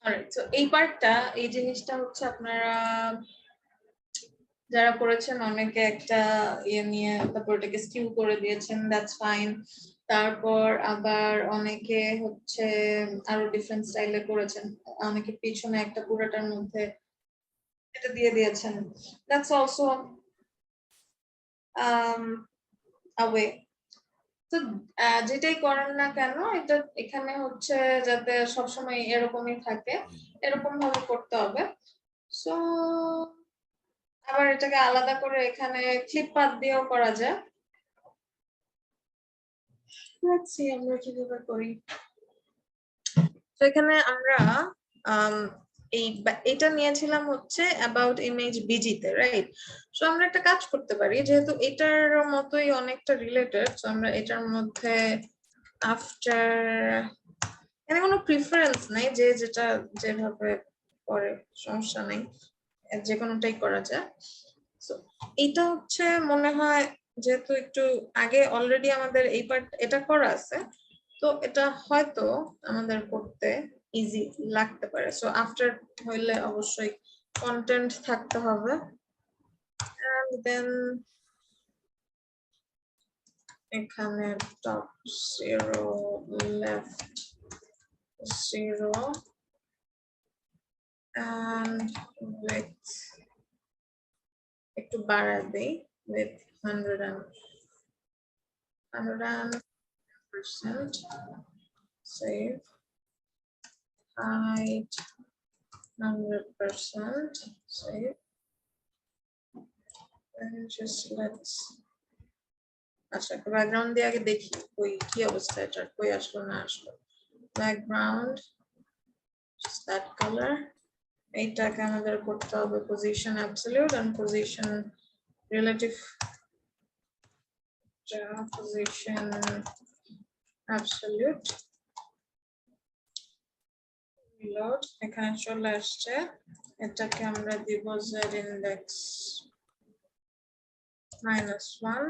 Alright, so এই পার্টটা, এই জিনিসটা হচ্ছে আপনারা যারা করেছেন অনেকে একটা ইয়ে নিয়ে তারপর এটাকে স্কিউ করে দিয়েছেন, দ্যাটস ফাইন। তারপর আবার অনেকে হচ্ছে আরো ডিফারেন্ট স্টাইলে করেছেন, অনেকে পিছনে একটা পুরোটার মধ্যে এটা দিয়ে দিয়েছেন, দ্যাটস অলসো আ ওয়ে। তো যেটাই করেন না কেন এটা এখানে হচ্ছে যাতে সবসময় এরকমই থাকে, এরকম ভাবে করতে হবে। সো আবার এটাকে আলাদা করে এখানে ক্লিপ পাত দিয়েও করা যায়। লেটস সি আমরা কিভাবে করি। তো এখানে আমরা এটা নিয়েছিলাম হচ্ছে অ্যাবাউট ইমেজ বিজিতে, রাইট? সো আমরা একটা কাজ করতে পারি, যেহেতু এটার মতোই অনেকটা রিলেটেড, সো আমরা এটার মধ্যে আফটার, এখানে কোনো প্রিফারেন্স নাই, যে যেটা যেভাবে করে সমস্যা নেই, যে কোনোটাই করা যায়। সো এটা হচ্ছে মনে হয় যেহেতু একটু আগে অলরেডি আমাদের এই পার্ট এটা করা আছে, তো এটা হয়তো আমাদের করতে ইজি লাগতে পারে। সো আফটার হইলে অবশ্যই কন্টেন্ট থাকতে হবে, এন্ড দেন এখানে টপ 0 লেফট 0 and width একটু বাড়া দেই with 100% save, height 100% save, and just let's আচ্ছা ব্যাকগ্রাউন্ড দিয়ে আগে দেখি কই কি অবস্থা, এটা কই আসলো না আসলো। ব্যাকগ্রাউন্ড just that color, এইটাকে আমাদের করতে হবে position absolute and position relative, position absolute reload, এখানে চলে আসছে। এটাকে আমরা দিব z ইনডেক্স -1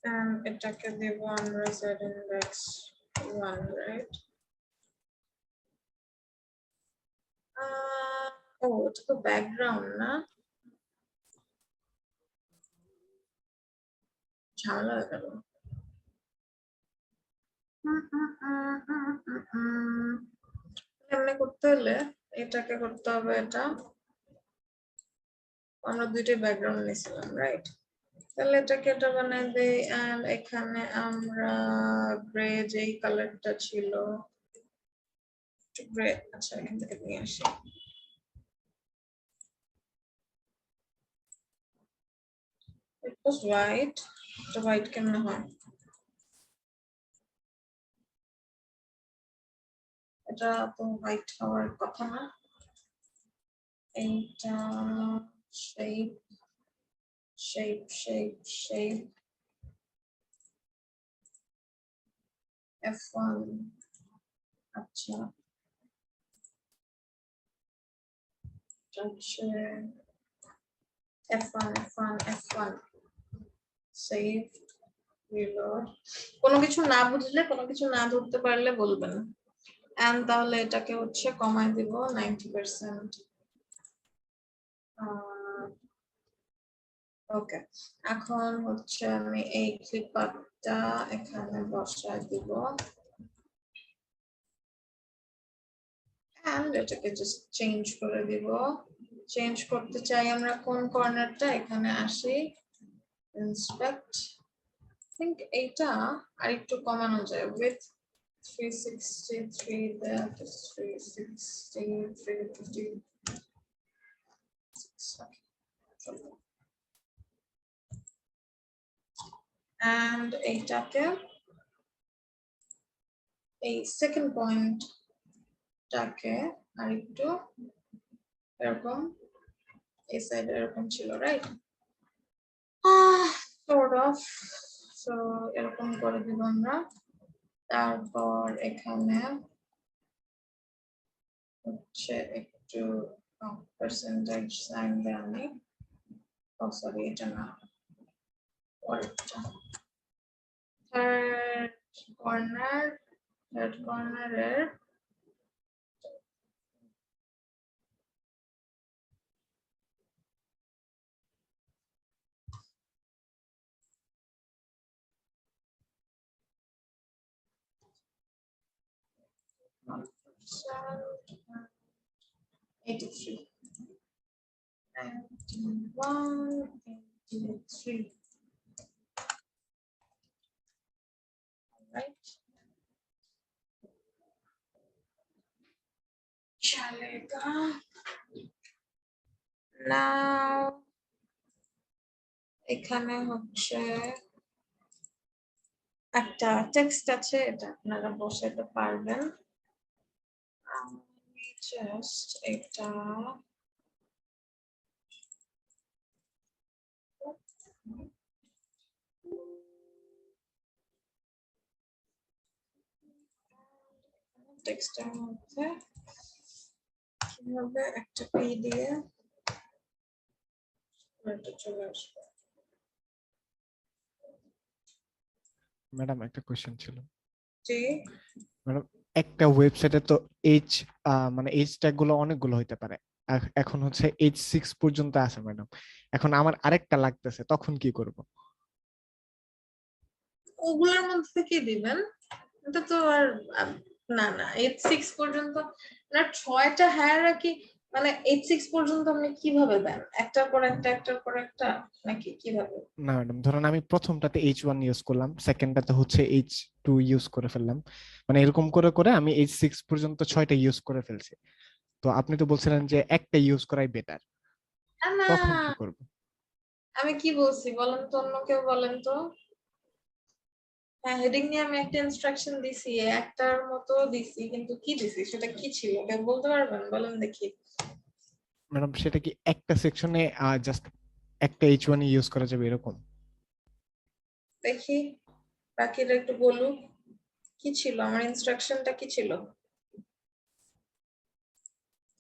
and এটাকে দিব আমরা z ইনডেক্স 1, রাইট? ও এটা তো ব্যাকগ্রাউন্ড না, ঝামেলা হয়ে গেল। এমনি করতে হলে এটাকে করতে হবে, এটা আমরা দুইটাই ব্যাকগ্রাউন্ড নিয়েছিলাম, রাইট? তাহলে এটাকে এটা বানাই দেই, এন্ড এখানে আমরা গ্রে যেই কালারটা ছিল, গ্রে, আচ্ছা এখান থেকে নিয়ে আসি। It was white, এটা হোয়াইট কেমনে হয়? এটা তো হোয়াইট হওয়ার কথা না। এইটা shape shape shape shape F1, আচ্ছা হচ্ছে F1 F1 F1 save reload. কোনো কিছু না বুঝলে, কোনো কিছু না ধরতে পারলে বলবেন, এন্ড তাহলে এটাকে হচ্ছে কমায় দিব 90%। ওকে, এখন হচ্ছে আমি এই ক্লিপারটা এখানে বসায় দিব, এন্ড এটাকে জাস্ট চেঞ্জ করে দিব। চেঞ্জ করতে চাই আমরা কোন কর্নারটা, এখানে আসি ইন্সপেক্ট, থিংক এইটা আরেকটু কমানো যায়, উইথ 363, that is 360, 350, and এইটাকে এই সেকেন্ড পয়েন্টটাকে আরেকটু এরকম এই সাইডে এরকম ছিল, রাইট? sort of, so এরকম করে দিব আমরা। তারপর এখানে হচ্ছে একটু পার্সেন্টেজ সাইন দেয় আমি, ও সরি এটা না, পরেরটা থার্ড কর্নার থার্ড কর্নারের $83. 91, 83. Right. चलेगा. Now এখানে হচ্ছে একটা টেক্সট আছে, এটা আপনারা বসাতে পারবেন। আমি জাস্ট এটা টেক্সটের মধ্যে কিভাবে একটা পি দিয়ে এটা চলে আসবে। ম্যাডাম একটা কোশ্চেন ছিল। জি ম্যাডাম একটা ওয়েবসাইটে তো এইচ মানে এইচ ট্যাগ গুলো অনেকগুলো হইতে পারে, এখন হচ্ছে H6 পর্যন্ত আছে ম্যাডাম, এখন আমার আরেকটা লাগতেছে, তখন কি করব? ওগুলোর মধ্যে থেকে দিবেন, এটা তো আর না না H6 পর্যন্ত না, 6টা হায়ারার্কি মানে H6 পর্যন্ত আপনি কিভাবে দেন, একটার পর একটা একটার পর একটা নাকি কিভাবে? না ম্যাডাম, ধরুন আমি প্রথমটাতে H1 ইউজ করলাম, সেকেন্ডটাতে হচ্ছে H2 ইউজ করে ফেললাম, মানে এরকম করে করে আমি H6 পর্যন্ত 6টা ইউজ করে ফেলছি। তো আপনি তো বলছিলেন যে একটা ইউজ করাই বেটার, না তখন কি করব? আমি কি বলছি বলেন তো, অন্য কেউ বলেন তো। হ্যাঁ, হেডিং নিয়ে আমি একটা ইনস্ট্রাকশন দিছি, একটার মতো দিছি, কিন্তু কি দিছি সেটা কি ছিল কেউ বলতে পারবেন? বলেন দেখি। ম্যাডাম সেটা কি একটা সেকশনে জাস্ট একটা H1 ইউজ করা যাবে এরকম? দেখি বাকিরা একটু বলুক কি ছিল, আমার ইনস্ট্রাকশনটা কি ছিল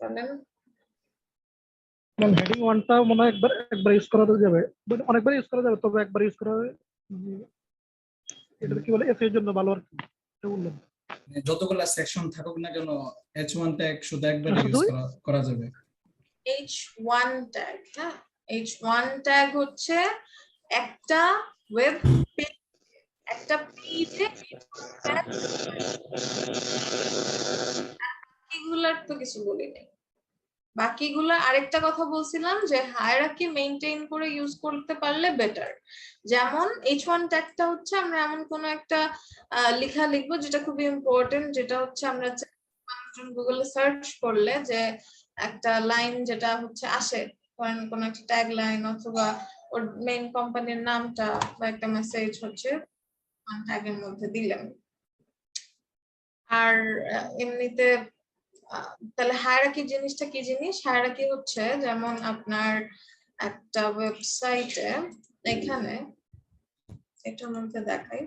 বলেন। হেডিং ওয়ানটা মনে হয় একবার ইউজ করা যাবে, অনেকবার ইউজ করা যাবে, তবে একবার ইউজ করা এটা কি বলে এর জন্য ভালো আর কি বললেন। যতগুলা সেকশন থাকুক না কেন H1 ট্যাগ শুধু একবার ইউজ করা যাবে। H1 ট্যাগ, হ্যাঁ H1 ট্যাগ হচ্ছে একটা ওয়েব পেজ, একটা পেজে এগুলার তো কিছু বলি নাই। বাকিগুলো আরেকটা কথা বলছিলাম যে হায়ারার্কি মেইনটেইন করে ইউজ করতে পারলে বেটার। যেমন H1 ট্যাগটা হচ্ছে আমরা এমন কোন একটা লেখা লিখবো যেটা খুবই ইম্পর্টেন্ট, যেটা হচ্ছে আমরা গুগলে সার্চ করলে যে একটা লাইন যেটা হচ্ছে আসে, ধরেন কোন একটা ট্যাগ লাইন অথবা ওর মেইন কোম্পানির নামটা বা একটা মেসেজ হচ্ছে ট্যাগের মধ্যে দিলাম। আর এমনিতে তাহলে হায়ারার্কি জিনিসটা কি জিনিস? হায়ারার্কি হচ্ছে যেমন আপনার একটা ওয়েবসাইটে এখানে এটার মধ্যে দেখাই,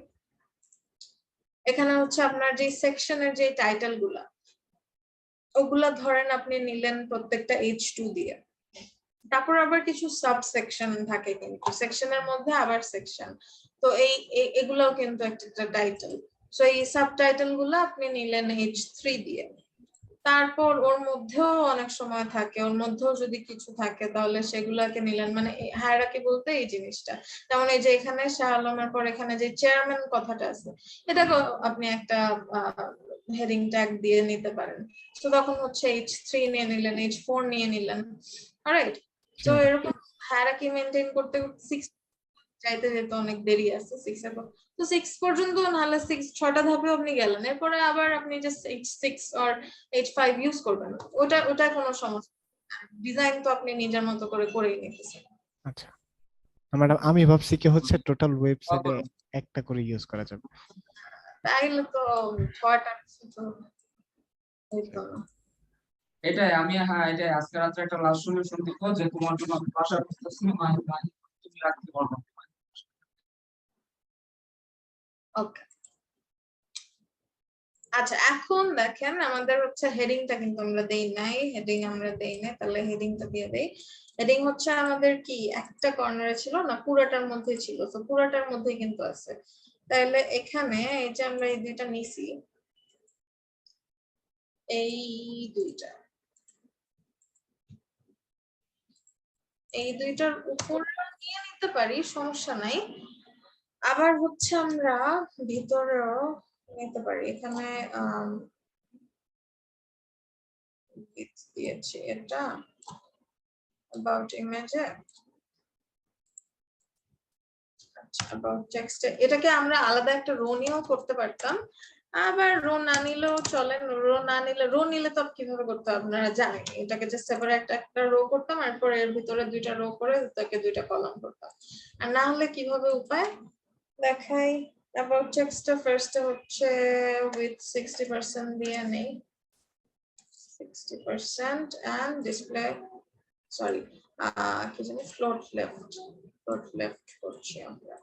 এখানে হচ্ছে আপনার যে সেকশনের যে টাইটেল গুলা ওগুলা ধরেন আপনি নিলেন প্রত্যেকটা H2 দিয়ে, তারপর আবার কিছু সাব সেকশন থাকে, কিন্তু সেকশনের মধ্যে আবার সেকশন, তো এগুলাও কিন্তু একটা টাইটেল। সো এই সাব টাইটেল গুলো আপনি নিলেন H3 দিয়ে, তারপর ওর মধ্যেও অনেক সময় থাকে, ওর মধ্যেও যদি কিছু থাকে তাহলে সেগুলাকে নিলেন, মানে হায়ারার্কি বলতে এই জিনিসটা। যেমন এই যে এখানে শাহ আলমের পর এখানে যে চেয়ারম্যান কথাটা আছে, এটাকে আপনি একটা হেডিং ট্যাগ দিয়ে নিতে পারেন। তো তখন হচ্ছে H3 নিয়ে নিলেন, H4 নিয়ে নিলেন, অলরাইট। তো এরকম হায়ারার্কি মেইনটেইন করতে 6 চাইতে যেতে অনেক দেরি আছে, 6 এর পর তো 6 পর্যন্ত, নাহলে 6টা ধাপে আপনি গেলেন, এরপরে আবার আপনি just H6 or H5 use করবেন, ওটা কোনো সমস্যা। ডিজাইন তো আপনি নিজের মতো করে করেই নিতেছেন। আচ্ছা ম্যাডাম, আমি ভাবছি কি হচ্ছে টোটাল ওয়েবসাইটে একটা করে ইউজ করা যাবে। তাইলে তো 6টা তো হইতো না। এটাই আমি, হ্যাঁ এটাই আজকে রাত্রে একটা লাস্ট সলিউশন দিব যে তোমার জন্য আমি বাসা করতেছি, তুমি রাখতে পারবে। ওকে আচ্ছা, এখন দেখেন আমাদের হচ্ছে হেডিংটা কিন্তু আমরা দেই নাই, তাহলে হেডিংটা দিয়ে দেই। হেডিং হচ্ছে আমাদের কি একটা কর্নারে ছিল না, পুরোটার মধ্যে ছিল, তো পুরোটার মধ্যে কিন্তু আছে। তাহলে এখানে এই যে আমরা এই দুইটা নিছি, এই দুইটা, এই দুইটার উপর নিয়ে নিতে পারি, সমস্যা নাই। আবার হচ্ছে আমরা ভিতরেও নিতে পারি। এখানে দিয়েছি এটা about image এ, আচ্ছা about text এ এটাকে আমরা আলাদা একটা রো নিয়েও করতে পারতাম। আবার রো না নিলেও চলে, রো নিলে তো কিভাবে করতে হবে আপনারা জানেন। এটাকে জাস্ট সেপারেট একটা রো করতাম, এরপর এর ভিতরে দুইটা রো করে তাকে দুইটা কলাম করতাম। আর না হলে কিভাবে উপায় দেখাই। about text টা ফার্স্ট হচ্ছে with 60% দিয়ে নেই, 60% and display, sorry, কি জানি float left করছি আমরা।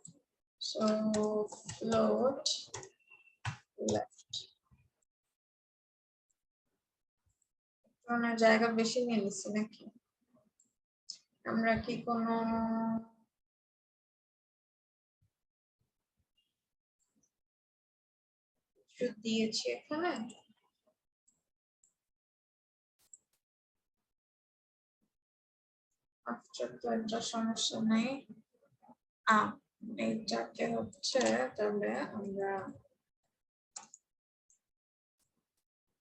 So float left, কারণ জায়গা বেশি নিয়ে নিচ্ছি নাকি? আমরা কি কোনো কিছু দিয়েছি এখানে? আচ্ছা, তো এটা সমস্যা নাই। এইটাকে হচ্ছে তবে আমরা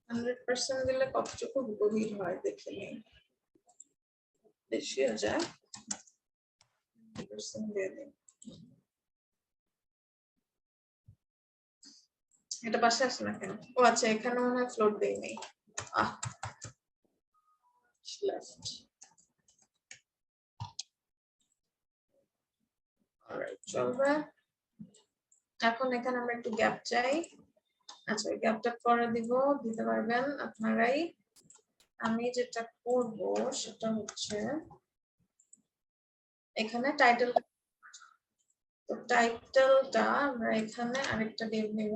100% দিলে কতটুকু গভীর হয় দেখে নিই। বেশি হয়ে যায়, 100% দিয়ে দিই। এটা পাশে আসে না কেন? ও আচ্ছা, এখানে মনে হয় ফ্লোট দেই নেই। Left. Alright, চলবে। এখন এখানে আমরা একটু গ্যাপ চাই। আচ্ছা, গ্যাপটা পরে দিতে পারবেন আপনারাই। আমি যেটা করব সেটা হচ্ছে এখানে টাইটেল, তো টাইটেলটা আমরা এখানে আরেকটা ডিভ নিব,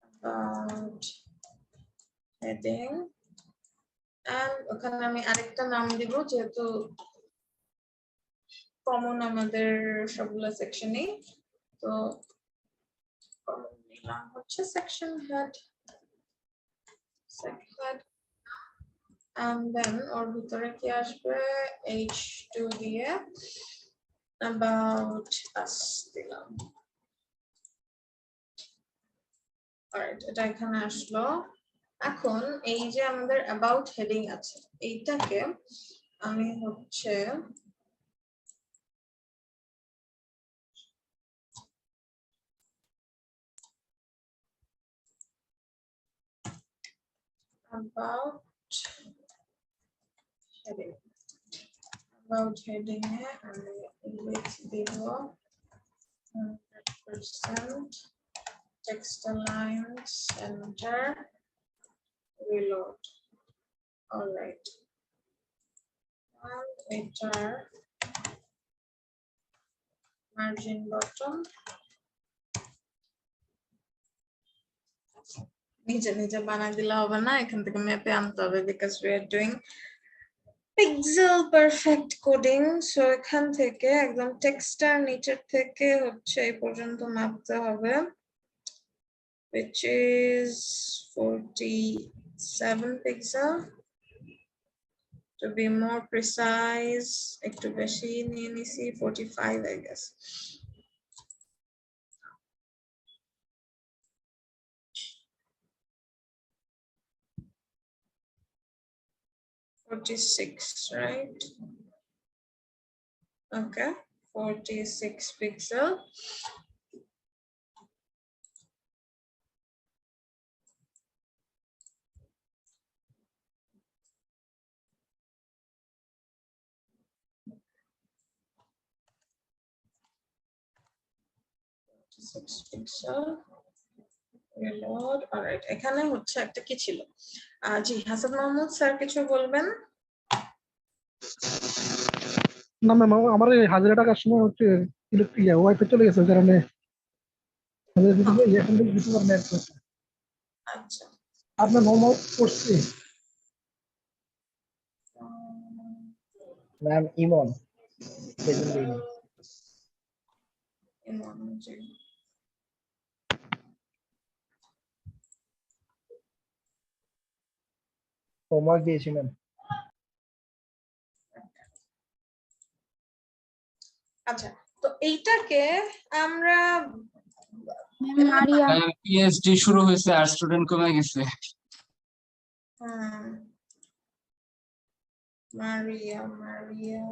about heading, and ওখানে আমি আরেকটা নাম দিব, যেহেতু কমন আমাদের সবগুলো সেকশনে, তো কমন নিলাম হচ্ছে সেকশন হেড, and then ওর ভিতরে কি আসবে, h2 দিয়ে about us দিলাম। অলরাইট, এটা এখানে আসলো। এখন এই যে আমাদের about heading আছে, এইটাকে আমি হচ্ছে about heading, এ আমি লিখে দিব 100% text align center reload. Alright, and enter margin bottom, নিজে বানাই দিলে হবে না, এখান থেকে ম্যাপে আনতে হবে, because we are doing pixel perfect coding. So এখান থেকে একদম টেক্সটার নিচের থেকে হচ্ছে এই পর্যন্ত মাপতে হবে, which is 47 pixel. To be more precise, একটু বেশি নিয়ে নিছি, 45 I guess. Right? Okay, 46 pixel. Reload. Alright, এখানে হচ্ছে একটা কি ছিল, জি হাসান মাহমুদ স্যার কিছু বলবেন? না ম্যাম, আমার এই হাজার টাকার সময় হচ্ছে ওয়াইফাই চলে গেছে, কারণে এখান থেকে কিছু নেট করছে। আচ্ছা, আপনার নর্মাল করছি ম্যাম ইমন ইমন জি। হোমওয়ার্ক দিয়েছি ম্যাম। আচ্ছা, তো এইটাকে আমরা মারিয়া পিএইচডি শুরু হয়েছে আর স্টুডেন্ট কমে গেছে। মারিয়া মারিয়া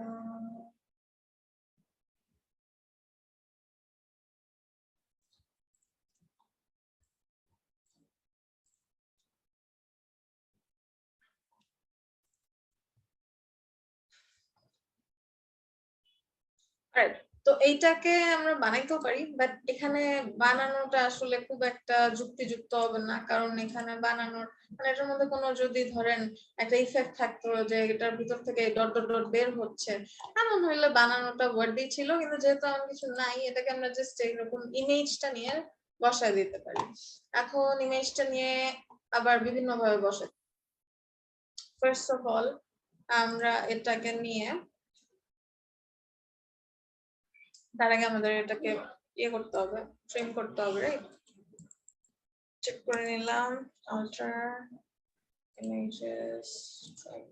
Right. তো এইটাকে আমরা বানাইতেও পারি, বাট এখানে বানানোটা আসলে খুব একটা যুক্তিযুক্ত হবে না, কারণ এখানে বানানোর মানে এটার মধ্যে কোনো যদি ধরেন একটা ইফেক্ট থাকতো যে এটার ভিতর থেকে ডট ডট ডট বের হচ্ছে, এমন হইলে বানানোটা ওয়ার্ডই ছিল। কিন্তু যেহেতু আমার কিছু নাই, এটাকে আমরা জাস্ট এইরকম ইমেজটা নিয়ে বসায় দিতে পারি। এখন ইমেজটা নিয়ে আবার বিভিন্ন ভাবে বসাই। ফার্স্ট অফ অল আমরা এটাকে নিয়ে তার আগে আমাদের এটাকে ইয়ে করতে হবে, ট্রিম করতে হবে, রাইট? চেক করে নিলাম, ultra images trim.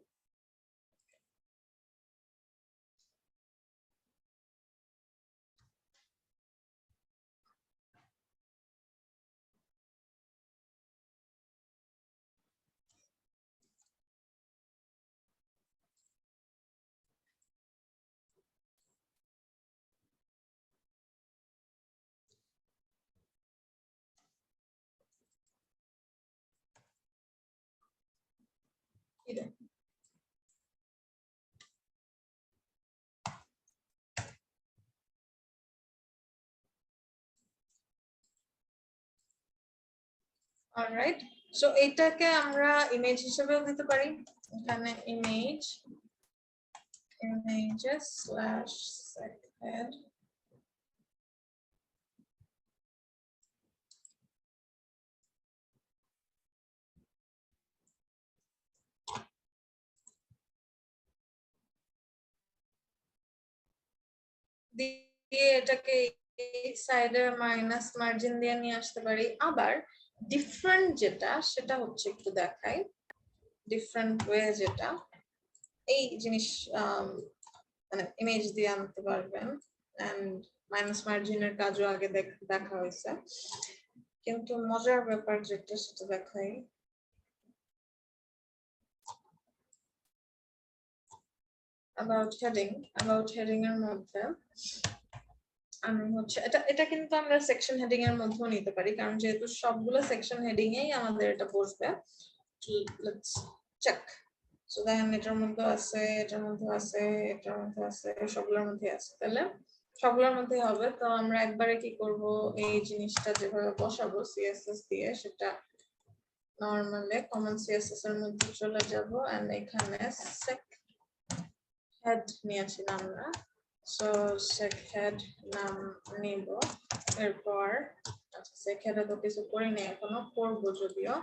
Alright, so এইটাকে আমরা ইমেজ হিসেবেও দিতে পারি। এখানে images slash sechead দিয়ে এটাকে এই সাইডে মাইনাস মার্জিন দিয়ে নিয়ে আসতে পারি। আবার ডিফারেন্ট যেটা সেটা হচ্ছে একটু দেখাই, ডিফারেন্ট ওয়ে যেটা এই জিনিস মানে ইমেজ দিয়ে আনতে পারবেন। এন্ড মাইনাস মার্জিনের কাজও আগে দেখা হয়েছে, কিন্তু মজার ব্যাপার যেটা সেটা দেখাই। about heading এর মধ্যে আমি হচ্ছে এটা কিন্তু আমরা সেকশন হেডিং এর মধ্যেও নিতে পারি, কারণ যেহেতু সবগুলো সেকশন হেডিং এই আমাদের এটা বসবে। Let's check. সো দেখেন এটার মধ্যে আছে, এটার মধ্যে আছে, এটার মধ্যে আছে, সবগুলোর মধ্যে আছে, তাহলে সবগুলোর মধ্যে হবে। তো আমরা একবারে কি করব, এই জিনিসটা যেভাবে বসাবো সিএসএস দিয়ে, সেটা নরমালি কমন সিএসএস এর মধ্যে চলে যাব এন্ড এখানে সেক হেড নিয়েছিলাম আমরা, সো সেক হেড নাম নিব। এরপর আচ্ছা সেক হেডে তো কিছু করিনি, এখনো করবো যদিও।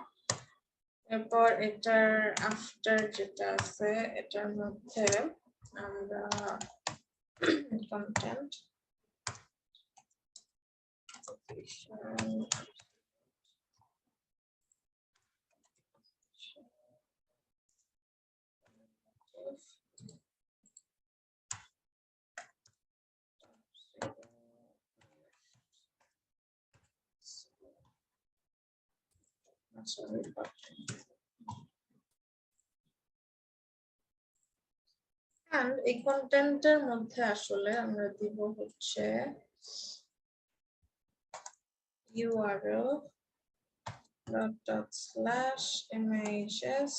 এরপর এটার আফটার যেটা আছে এটার মধ্যে আমরা কন্টেন্ট এই কন্টেন্টের মধ্যে আসলে আমরা দিব হচ্ছে URL ./images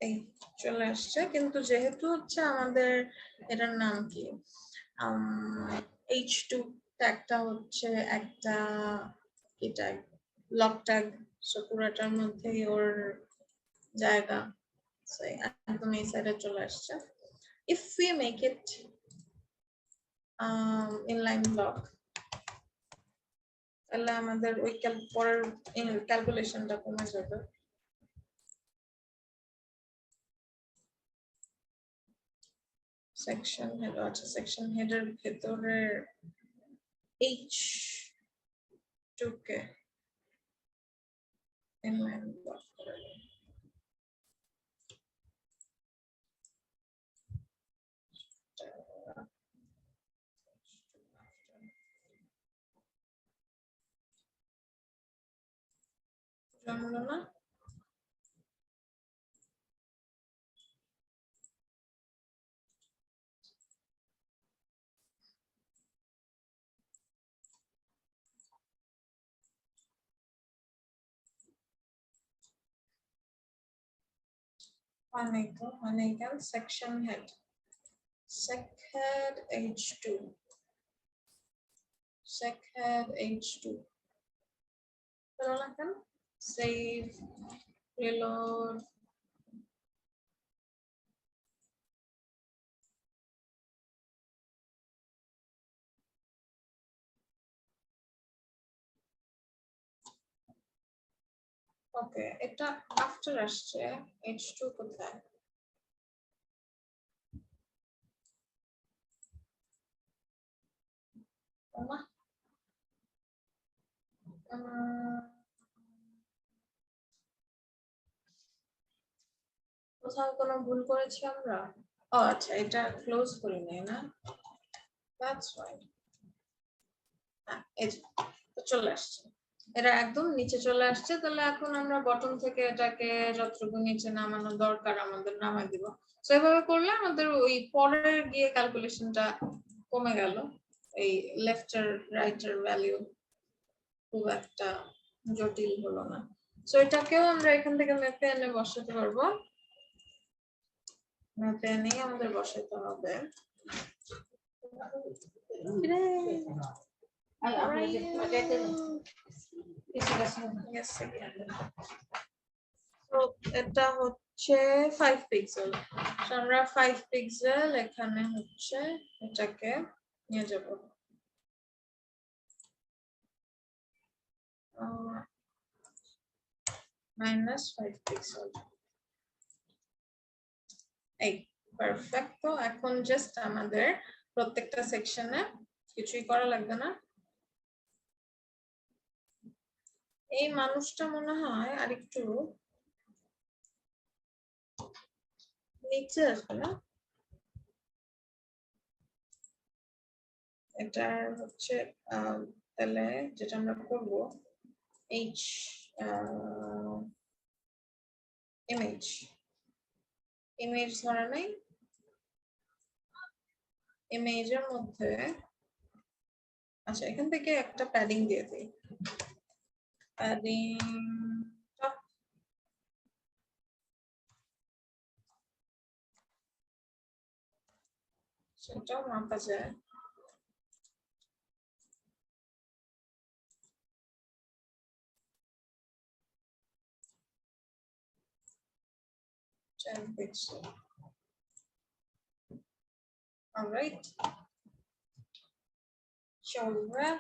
এই চলে আসছে। কিন্তু যেহেতু হচ্ছে আমাদের এটার নাম কি h2 ট্যাগটা হচ্ছে একটা কি ট্যাগ, ব্লক ট্যাগ, সো পুরোটার মধ্যেই ওর জায়গা একদম এই সাইডে চলে আসছে। if we make it inline block তাহলে আমাদের ওই পরের ক্যালকুলেশনটা কমে যাবে। সেকশন হেড, আচ্ছা সেকশন হেডের ভেতরে h2 কে inline block করে দিই। জানলো না? Again, section head. Sec head H2. Sec head H2. Save, reload. ওকে, এটা আফটার আসছে H2 কোথায়? ওমা, কোথাও কোনো ভুল করেছি আমরা? ও আচ্ছা, এটা ক্লোজ করি নাই না? That's why. এই যে, তো চলে আসছে, এটা একদম নিচে চলে আসছে। তাহলে এখন আমরা বটম থেকে এটাকে যতটুকু নিচে নামানো দরকার আমাদের নামাই দিব। তো এভাবে করলে আমাদের ওই পরের গিয়ে ক্যালকুলেশনটা কমে গেল, এই লেফট আর রাইট এর ভ্যালু খুব একটা জটিল হলো না। সো এটাকেও আমরা এখান থেকে ম্যাপে এনে বসাতে পারবো। ম্যাপে এনে আমাদের বসাতে হবে। তো এটা হচ্ছে 5 পিক্সেল। আমরা 5 পিক্সেল এখানে হচ্ছে এটাকে নিয়ে যাব। -5 পিক্সেল। এই পারফেক্ট। তো এখন জাস্ট আমাদের প্রত্যেকটা সেকশনে কিছুই করা লাগবে না। এই মানুষটা মনে হয় আরেকটু নিচে আসবে না? এটা হচ্ছে তাহলে যেটা আমরা করব H ইমেজ ধরা নাই, ইমেজের মধ্যে আচ্ছা এখান থেকে একটা প্যাডিং দিয়ে দিই। প্যাডিং সেটাও মাপা যায়। pixel. All right. Shoulder.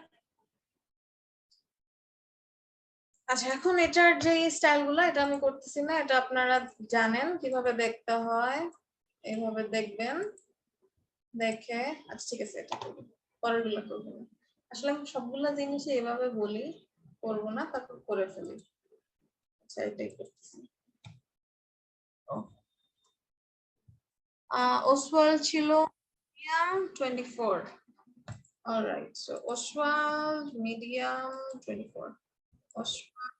আচ্ছা এখন এটার যে স্টাইলগুলো এটা আমি করতেছি না, এটা আপনারা জানেন কিভাবে দেখতে হয়, এইভাবে দেখবেন, দেখে আচ্ছা ঠিক আছে এটা করব, পরেরগুলো করব না। আসলে আমি সবগুলা জিনিসই এভাবে বলি, করব না, তারপর করে ফেলি। আচ্ছা এটাই করতেছি। Oswald ছিল medium 24. All right, so Oswald medium 24. Oswald.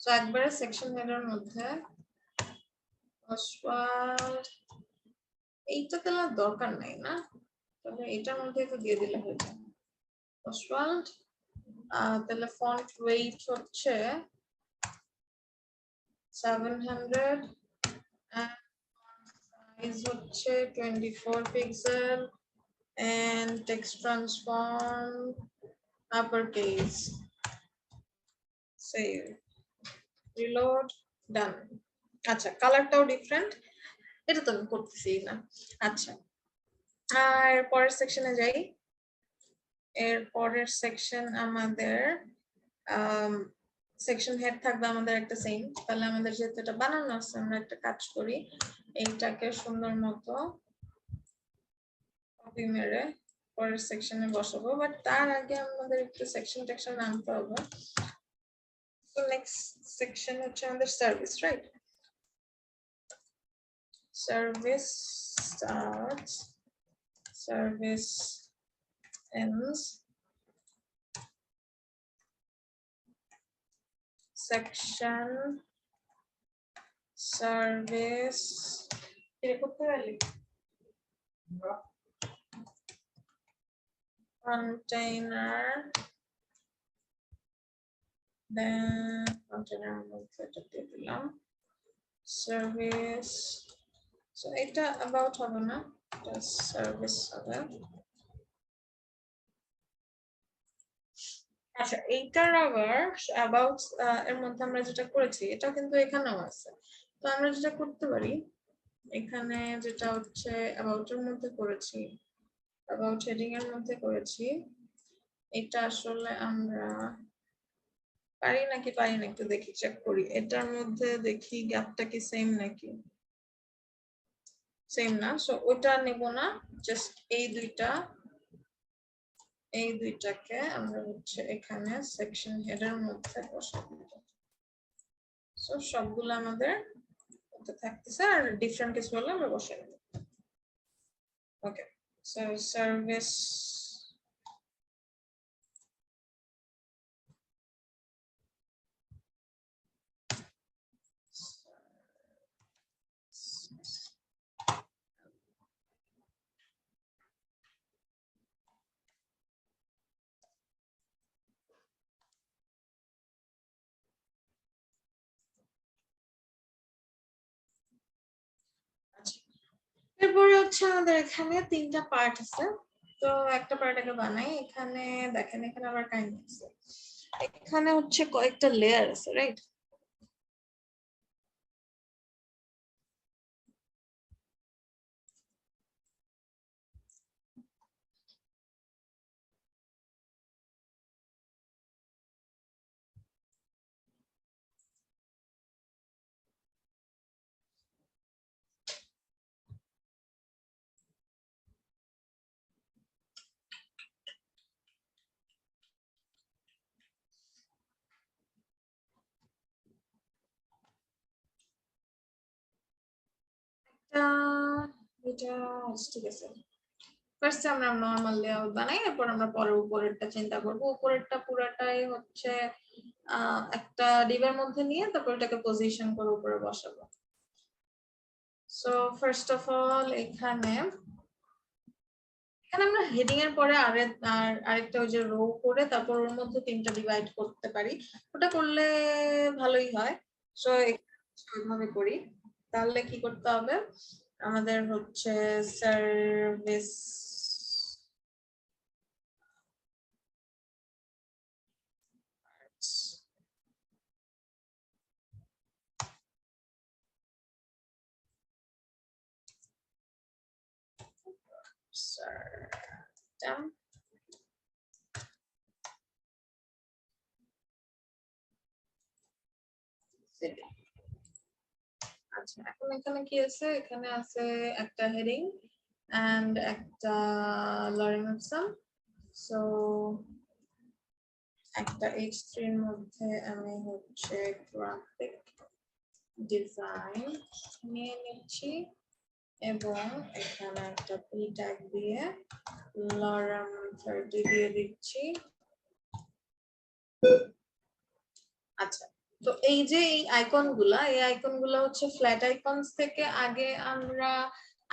So একবারে সেকশন হেডের মধ্যে Oswald এইটা তো দরকার নাই না, তবে এটার মধ্যে তো দিয়ে দিলে হয়ে যায়। Oswald তাহলে ফন্ট ওয়েট হচ্ছে 700 and size হচ্ছে 24 pixel and text transform uppercase. Save, reload, done. আচ্ছা কালারটাও ডিফারেন্ট, এটা তো আমি করতেছি না। আচ্ছা আর পরের সেকশনে যাই। এর পরের সেকশন আমাদের সেকশন হেড থাকবে আমাদের একটা সেম। তাহলে আমাদের যেহেতু এটা বানানো আছে, আমরা একটা কাজ করি, এইটাকে সুন্দর মতো কপি মেরে পরের সেকশনে বসাবো। বাট তার আগে আমাদের একটু সেকশন টেকশন আনতে হবে। So next section হচ্ছে আমাদের service, right? Service starts, service ends, section service করতে পারলি container, then container মধ্যে এটা দিয়ে দিলাম service, so এটা about হবে না, এটা service হবে। আচ্ছা, এইটার আবার about এর মধ্যে আমরা যেটা করেছি এটা কিন্তু এখানেও আছে, তো আমরা যেটা করতে পারি এখানে যেটা হচ্ছে about এর মধ্যে করেছি, about heading এর মধ্যে করেছি, এটা আসলে আমরা পারি নাকি পারি না একটু দেখি, চেক করি এটার মধ্যে, দেখি গ্যাপটা কি সেম নাকি, সেম না, সো ওটা নেব না, জাস্ট এই দুইটাকে আমরা হচ্ছে এখানে সেকশন হেডের মধ্যে বসাবো। সো সবগুলো আমাদের থাকতেছে, আর ডিফারেন্ট কিছু হলে আমরা বসাই নেব। ওকে, সো সার্ভিস এরপরে হচ্ছে আমাদের এখানে তিনটা পার্ট আছে, তো একটা পার্ট আগে বানাই। এখানে দেখেন, এখানে আবার কাহিনী আছে, এখানে হচ্ছে কয়েকটা লেয়ার আছে, রাইট? এটা ঠিক আছে, ফার্স্ট আমরা নরমাল লেআউট বানাই, এরপর আমরা পরে উপরেরটা চিন্তা করব। উপরেরটা পুরাটাই হচ্ছে একটা ডিভের মধ্যে নিয়ে তারপর এটাকে পজিশন করে উপরে বসাবো। সো ফার্স্ট অফ অল এখানে আমরা হেডিং এর পরে আরেকটা ওই যে রো করে তারপর ওর মধ্যে তিনটা ডিভাইড করতে পারি, ওটা করলে ভালোই হয়। সো ওইভাবে করি। তাহলে কি করতে হবে, আমাদের হচ্ছে সার্ভিস আচ্ছা, এখন এখানে কি আছে, এখানে আছে একটা হেডিং এন্ড একটা লরেম অপশন। সো একটা H3 এর মধ্যে আমি হচ্ছে গ্রাফিক ডিজাইন নিয়ে নিচ্ছি এবং এখানে একটা p ট্যাগ দিয়ে লরেম 30 দিয়ে দিচ্ছি। আচ্ছা, তো এই যে এই আইকনগুলা হচ্ছে ফ্ল্যাট আইকনস থেকে আগে আমরা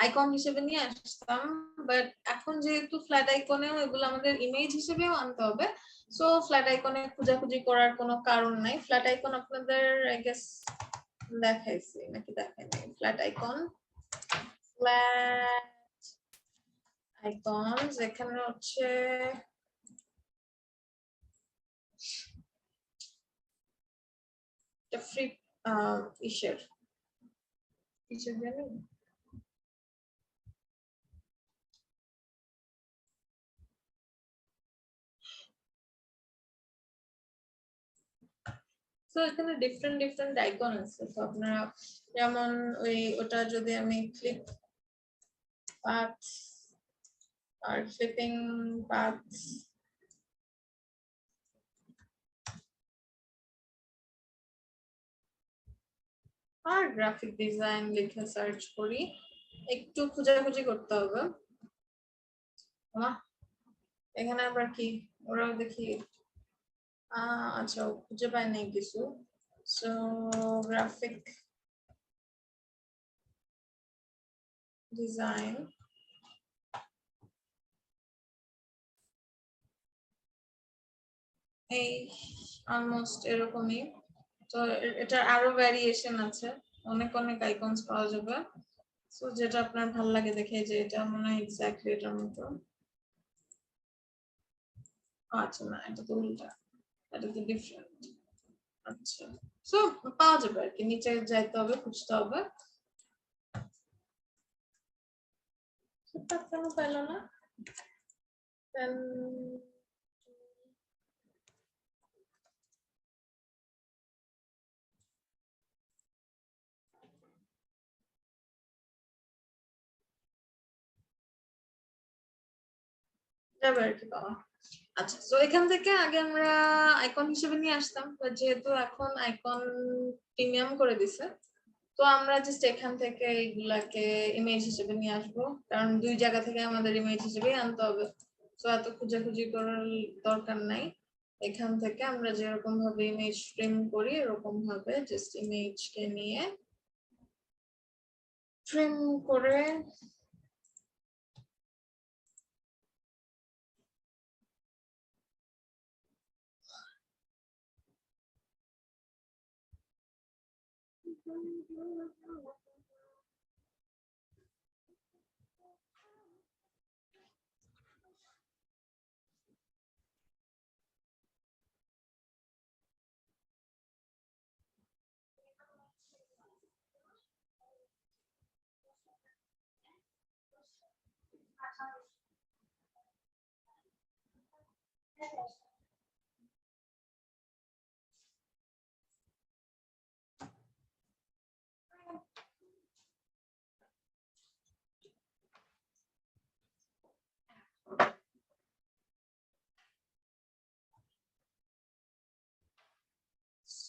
আইকন হিসেবে নিয়ে আসতাম, বাট এখন যেহেতু ফ্ল্যাট আইকনেও এগুলো আমাদের ইমেজ হিসেবেও আনতে হবে, সো ফ্ল্যাট আইকনে খোঁজাখুঁজি করার কোনো কারণ নাই। ফ্ল্যাট আইকন আপনাদের আই গেস দেখাইছি নাকি দেখাই নাই, ফ্ল্যাট আইকনস এখানে হচ্ছে ফ্রি ইসের জানি তো এখানে ডিফারেন্ট আইকন আছে, তো আপনারা যেমন ওটা যদি আমি ক্লিক পাথ আর ফ্লিপিং পাথ আর গ্রাফিক ডিজাইন লিখে সার্চ করি, একটু খোঁজাখুঁজি করতে হবে। এখানে আবার কি ওরাও দেখি, আচ্ছা খুঁজে পাই নাই কিছু। সো গ্রাফিক ডিজাইন, এই অলমোস্ট এরকমই। তো এটা আরো ভ্যারিয়েশন আছে, অনেক অনেক আইকনস পাওয়া যাবে। সো যেটা আপনার ভালো লাগে দেখে, যে এটা মনে হয় এক্স্যাক্টলি এটার মতো। আচ্ছা না, এটা তো উল্টা, এটা তো ডিফারেন্ট। আচ্ছা, সো পাওয়া যাবে আর কি, নিচে যাইতে হবে, খুঁজতে হবে। কেন পাইল না? যাবে আর কি পাওয়া। আচ্ছা, তো এখান থেকে আগে আমরা আইকন হিসেবে নিয়ে আসতাম, যেহেতু এখন আইকন প্রিমিয়াম করে দিছে, তো আমরা জাস্ট এখান থেকে এগুলাকে ইমেজ হিসেবে নিয়ে আসবো, কারণ দুই জায়গা থেকে আমাদের ইমেজ হিসেবে আনতে হবে। তো এত খুঁজাখুঁজি করার দরকার নাই, এখান থেকে আমরা যেরকম ভাবে ইমেজ ফ্রেম করি এরকম ভাবে জাস্ট ইমেজকে নিয়ে ফ্রেম করে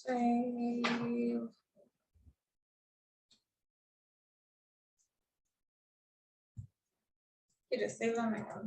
save এটা সেভ আমি এখন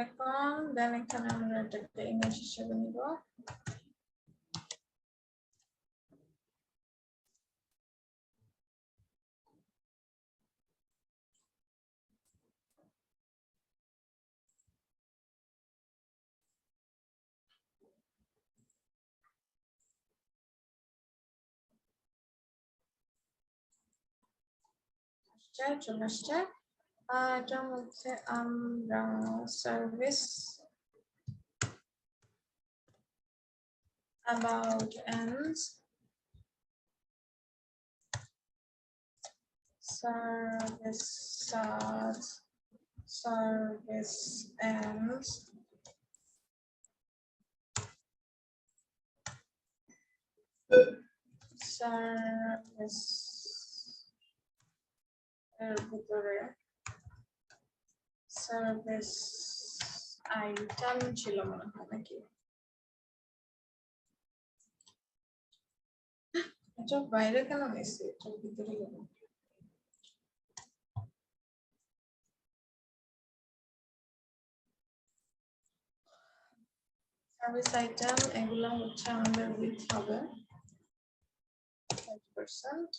এখন দেন এখানে আমরা এটাকে ইমেজ হিসেবে নিব। চলে আসছে, এটার মধ্যে আমরা service about ends, service starts, service ends, service এর ভিতরে সার্ভিস আইটেম ছিল মনে হয় নাকি, এটা বাইরে কেন নিয়েছি, এটার ভিতরে গেল। সার্ভিস আইটেম এগুলো হচ্ছে আমাদের উইথ হবে 5%।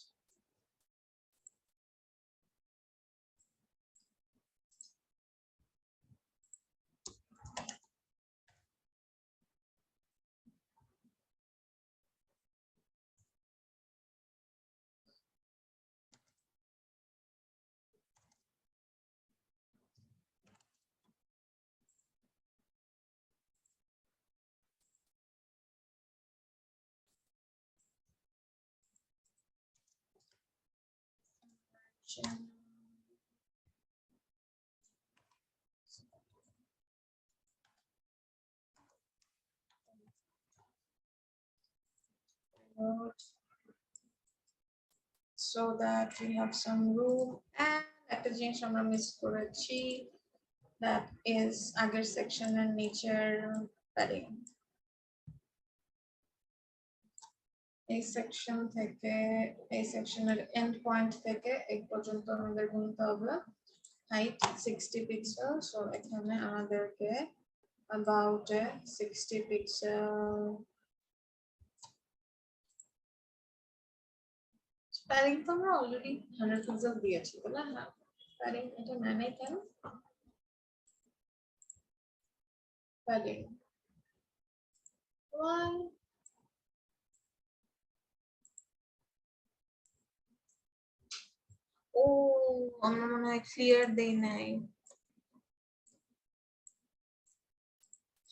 so that we have some room and একটা জিনিস আমরা মিস করেছি, that is আগের section এর নিচের padding। এই সেকশন থেকে এই সেকশনের এন্ড পয়েন্ট থেকে এই পর্যন্ত আমাদের গুনতে হবে হাইট 60 পিক্সেল। সো এখানে আমাদেরকে about 60 পিক্সেল প্যাডিং তো আমরা অলরেডি 100 পিক্সেল দিয়েছি তাই না? হ্যাঁ, প্যাডিং এটা মানে কেন প্যাডিং 1 ও আমরা মনে হয় ক্লিয়ার দেই নাই,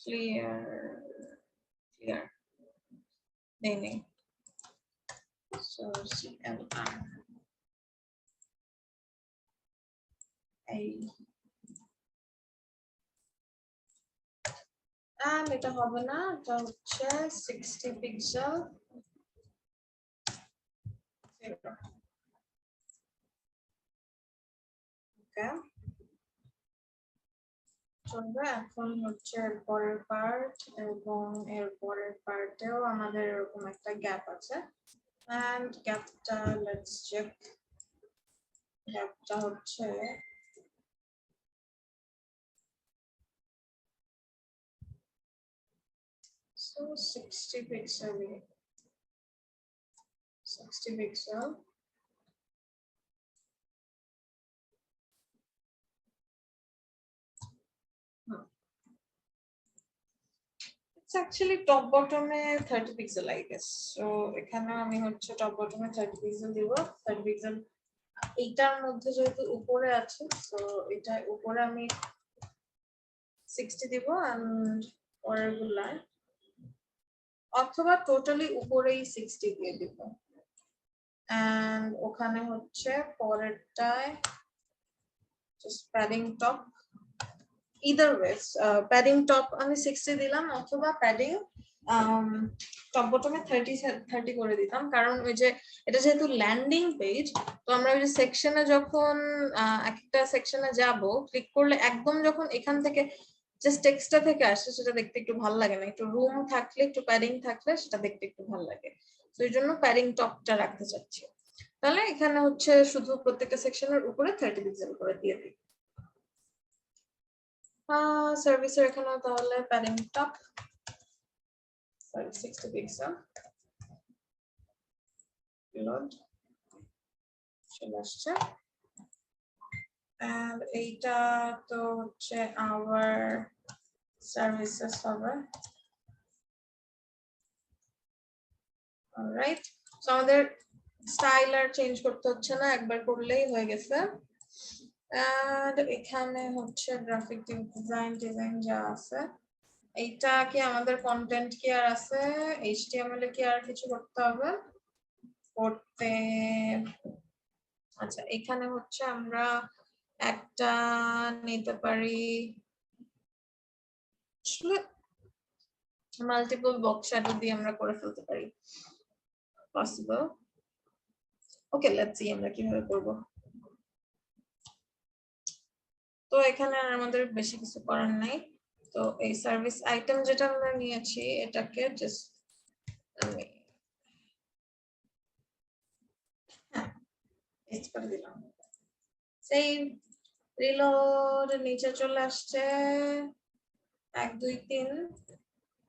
ক্লিয়ার দেই নাই। So CLR and এটা হবে না, এটা হচ্ছে 60 পিক্সেল। ওকে, চলবে। এখন হচ্ছে এর পরের পার্ট এবং এর পরের পার্টেও আমাদের এরকম একটা গ্যাপ আছে and গ্যাপটা লেটস চেক। গ্যাপটা হচ্ছে so 60 pixel 60 pixel It's actually top bottom A 30 pixel I guess. So এখানে আমি হচ্ছে top bottom এ 30 পিক্সেল দিব। 30 পিক্সেল এইটার মধ্যে যেহেতু উপরে আছে, so এটা উপরে আমি 60 দিব and পরের গুলায় অথবা টোটালি উপরেই 60 দিয়ে দিব and ওখানে হচ্ছে পরেরটায় just padding top either ways padding top আমি 60 দিলাম অথবা padding টপ বটমে 30 করে দিতাম, কারণ ওই যে এটা যেহেতু ল্যান্ডিং পেজ, তো আমরা ওই যে সেকশনে যখন একটা সেকশনে যাব ক্লিক করলে একদম যখন এখান থেকে জাস্ট টেক্সটটা থেকে আসে সেটা দেখতে একটু ভালো লাগে না, একটু রুম থাকলে একটু প্যাডিং থাকলে সেটা দেখতে একটু ভালো লাগে। তো এই জন্য প্যাডিং টপটা রাখতে চাচ্ছি। তাহলে এখানে হচ্ছে শুধু প্রত্যেকটা সেকশনের উপরে 30 পিক্সেল করে দিয়ে দিই। সার্ভিসের এখানে তাহলে প্যাডিং টপ 60 পিক্সেল লোড চলে আসছে and এইটা তো হচ্ছে our services হবে। অলরাইট, সো আমাদের স্টাইল আর চেঞ্জ করতে হচ্ছে না, একবার করলেই হয়ে গেছে। and এখানে হচ্ছে গ্রাফিক ডিজাইন যা আছে, এইটা কি আমাদের কন্টেন্ট কি আর আছে, HTML এ কি আর কিছু করতে হবে করতে? আচ্ছা, এখানে হচ্ছে আমরা একটা নিতে পারি মাল্টিপল বক্স শ্যাডো দিয়ে আমরা করে ফেলতে পারি, পসিবল। ওকে, লেটস সি আমরা কিভাবে করব। তো এখানে আর আমাদের বেশি কিছু করার নাই। তো এই সার্ভিস আইটেম যেটা আমরা নিয়েছি এটাকে জাস্ট আমি পেস্ট করে দিলাম। সেভ, রিলোড, নিচে চলে আসছে 1 2 3।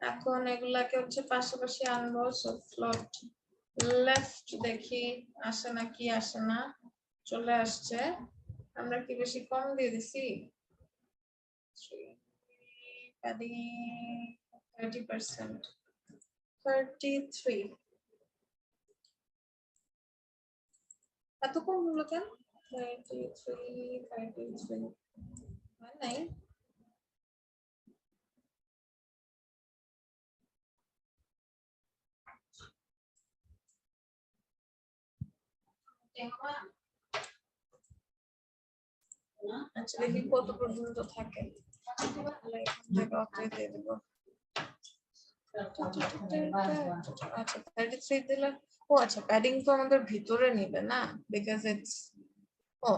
এখন এগুলাকে হচ্ছে পাশাপাশি আনবো। সো ফ্লোট লেফট দেখি আসে না কি আসে না, চলে আসছে। আমরা কি বেশি কম দিয়ে দিছি? 30%, 33। এত কম হলো কেন? 33 হয় নাই। আচ্ছা দেখি কত পর্যন্ত থাকে, তাহলে এখান থেকে অতই দিয়ে দেব। আচ্ছা 33 দিলে, ও আচ্ছা প্যাডিং তো আমাদের ভিতরে নিবে না, বিকজ ইটস, ও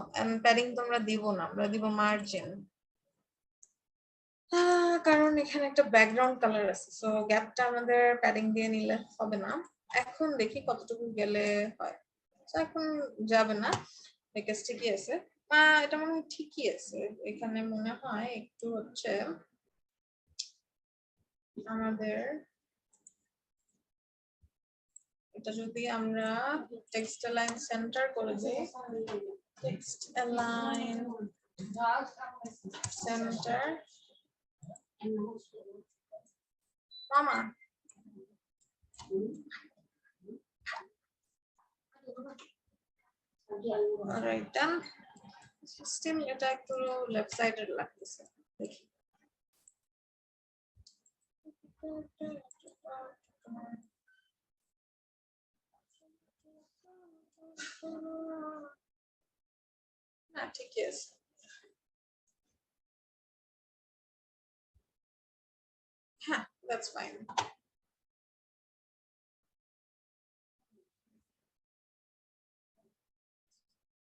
প্যাডিং তো আমরা দিব না, আমরা দিব মার্জিন, কারণ এখানে একটা ব্যাকগ্রাউন্ড কালার আছে, সো গ্যাপটা আমাদের প্যাডিং দিয়ে নিলে হবে না। এখন দেখি কতটুকু গেলে হয়। So, এখন যাবে না, বিকজ ঠিকই আছে। এটা মনে হয় ঠিকই আছে, এখানে মনে হয় একটু হচ্ছে আমাদের এটা যদি আমরা টেক্সট লাইন সেন্টার করে দিই, টেক্সট লাইন সেন্টার, মামা অলরাইট ডান। স্টিল এটা একটু লেফট সাইডের লাগতেছে, দেখি না ঠিকই আছে। হ্যাঁ, that's fine.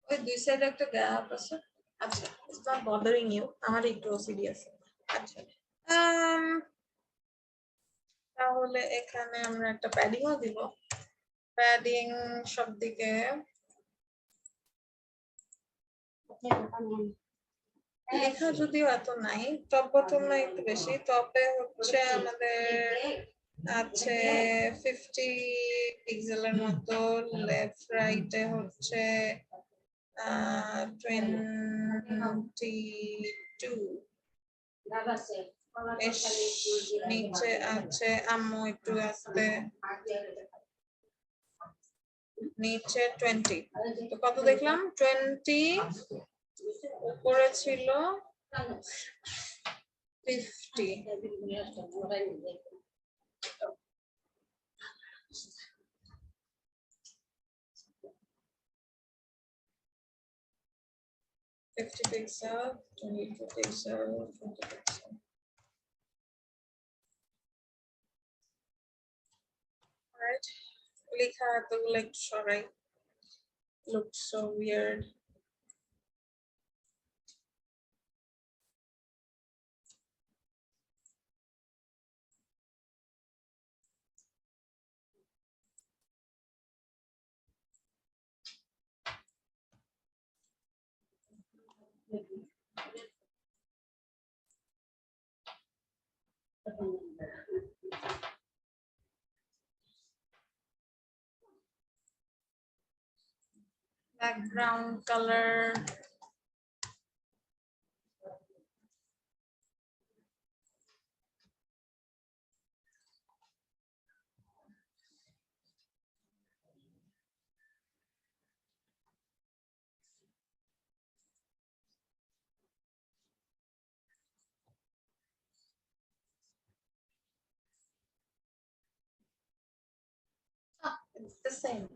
ওই দুই সাইডে একটা গ্যাপ আছে। আচ্ছা, it's not bothering you, আমার একটু ওসিডি আছে। আচ্ছা, তাহলে এখানে আমরা একটা প্যাডিংও দিব। প্যাডিং সব দিকে লেখা যদিও এত নাই, টপ বটম না একটু বেশি, টপে হচ্ছে আমাদের আছে 50 পিক্সেলের মতো, লেফট রাইটে হচ্ছে 22, নিচে আছে আম্মু একটু আসতে, নিচে 20, তো কত দেখলাম 20, উপরে ছিল 50। 50 pixel, 22 pixel, 20 pixel. Alright, লেখা এতগুলো একটু সরাই, looks so weird. Background color, it's the same.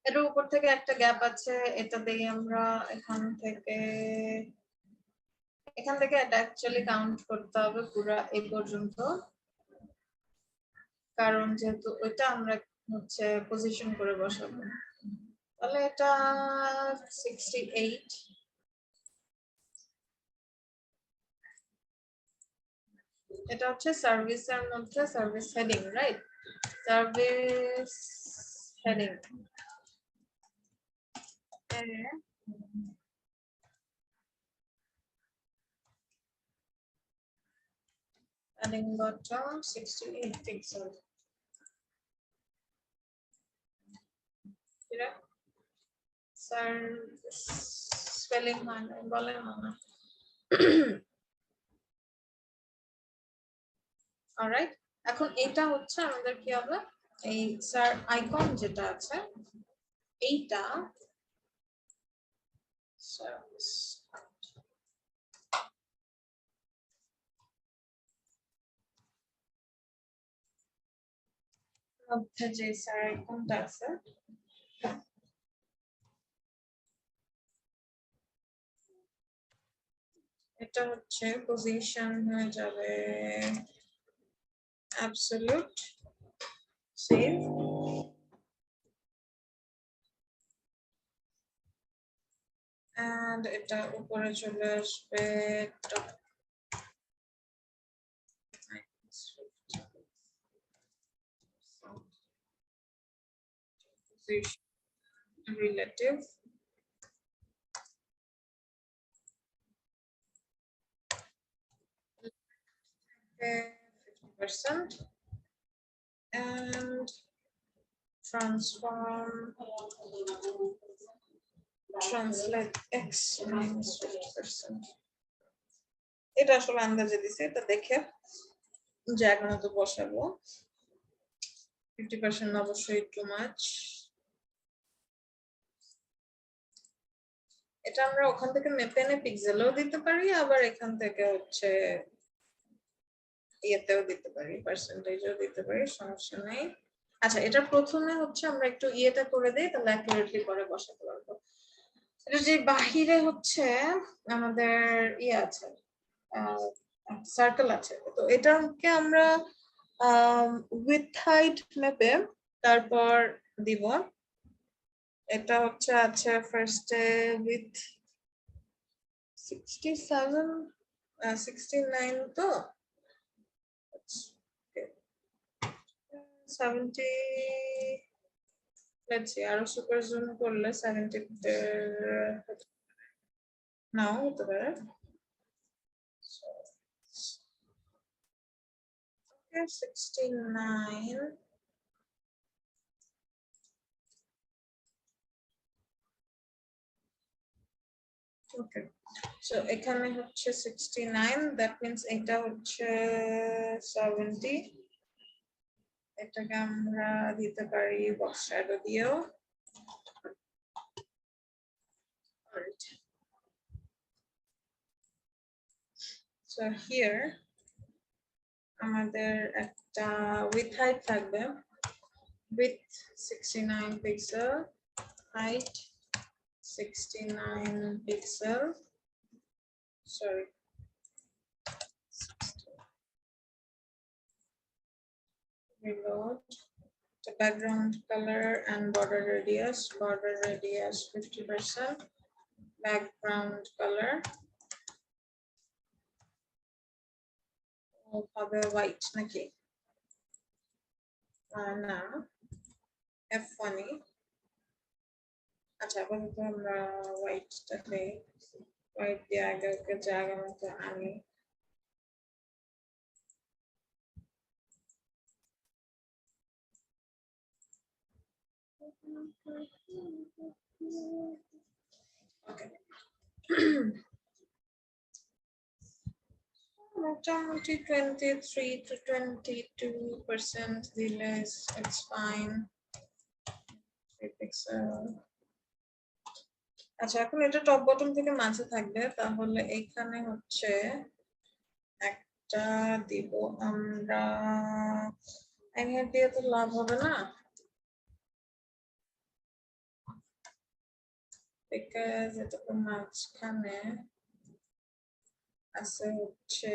এর উপর থেকে একটা গ্যাপ আছে, এটা দিয়ে আমরা এখান থেকে এটা অ্যাকচুয়ালি কাউন্ট করতে হবে পুরো এই পর্যন্ত, কারণ যেহেতু ওইটা আমরা হচ্ছে পজিশন করে বসাবো, তাহলে এটা 68, এটা হচ্ছে সার্ভিসের মধ্যে service heading, right? Service heading heading bottom 68 pixel. Sir spelling হয় না, বলেন না। অলরাইট, এখন এটা হচ্ছে আমাদের কি হবে, এই স্যার আইকন যেটা আছে এইটা সার্ভিস, মধ্যে যে স্যার আইকনটা আছে এটা হচ্ছে পজিশন হয়ে যাবে অ্যাবসলিউট সেভ and এটা উপরে চলে আসবে top position relative okay, 50% and translate x minus 50%. এটা আসলে আন্দাজে দিছে, এটা দেখে জায়গা মতো বসাবো। 50% অবশ্যই টু মাচ। এটা আমরা ওখান থেকে মেপে এনে পিক্সেলেও দিতে পারি, আবার এখান থেকে হচ্ছে ইয়েতেও দিতে পারি, পার্সেন্টেজও দিতে পারি, সমস্যা নেই। আচ্ছা, এটা প্রথমে হচ্ছে আমরা একটু ইয়েটা করে দেই, তাহলে অ্যাকুরেটলি পরে বসাতে পারবো। এটা যে বাহিরে হচ্ছে আমাদের ইয়ে আছে, সার্কেল আছে, তো এটাকে আমরা উইথ হাইট ম্যাপে তারপর দিব। এটা হচ্ছে আছে ফার্স্টে উইথ 67 69 তো 70 let's see আরো সুপার জুম করলে 70 নাও হতে পারে। Okay, 69 okay, so এখানে হচ্ছে 69, that means এটা হচ্ছে 70, এটাকে আমরা দিতে পারি বক্স শ্যাডো দিয়েও। So here আমাদের একটা উইথ হাইট থাকবে, width 69 pixel, height 69 pixel, sorry, reload, the background color and border radius 50%, background color হবে white নাকি না F1 আচ্ছা আপাতত আমরা হোয়াইটটাকে হোয়াইট দিয়ে আগে ওকে জায়গা মতো আনি। Okay. মোটামুটি 23 to 22% দিলে it's fine. আচ্ছা, এখন এটা টপ বটম থেকে মাঝে থাকবে, তাহলে এখানে হচ্ছে একটা দিব আমরা, এখানে দিয়ে তো লাভ হবে না, বিকজ এটা তো মাঝখানে আছে হচ্ছে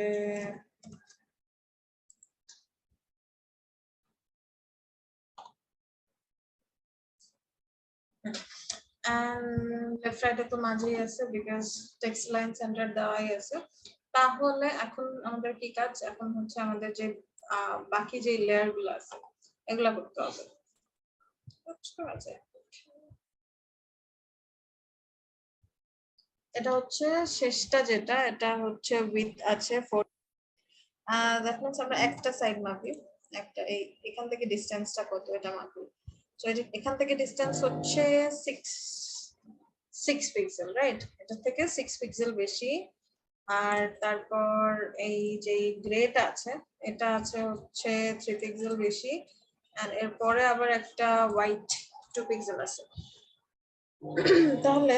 লেফট রাইটে তো মাঝেই আছে, বিকজ টেক্সট লাইন সেন্টার দেওয়াই আছে। তাহলে এখন আমাদের কি কাজ, এখন হচ্ছে আমাদের যে বাকি যে লেয়ার গুলো আছে এগুলা করতে হবে। এটা হচ্ছে শেষটা, যেটা এটা হচ্ছে উইথ আছে 4, দ্যাট মিন্স আমরা একটা সাইড মাপি, একটা এখান থেকে ডিসটেন্সটা কত এটা মাপি। সো এখান থেকে ডিসটেন্স হচ্ছে 6 পিক্সেল, রাইট? এটা থেকে 6 পিক্সেল বেশি। আর তারপর এই যে গ্রেটা আছে এটা আছে হচ্ছে 3 পিক্সেল বেশি, আর এরপরে আবার একটা হোয়াইট 2 পিক্সেল আছে। তাহলে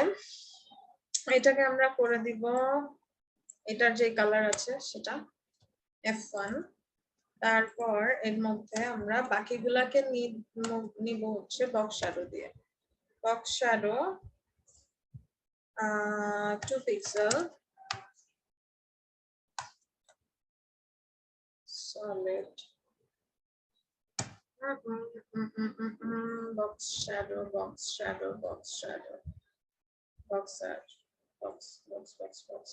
এটাকে আমরা করে দিব, এটার যে কালার আছে সেটা F1, তারপর এর মধ্যে আমরা বাকিগুলাকে নিব হচ্ছে বক্স শ্যাডো দিয়ে। Box shadow 2 pixel, solid, box shadow, box shadow, box shadow, box shadow, box.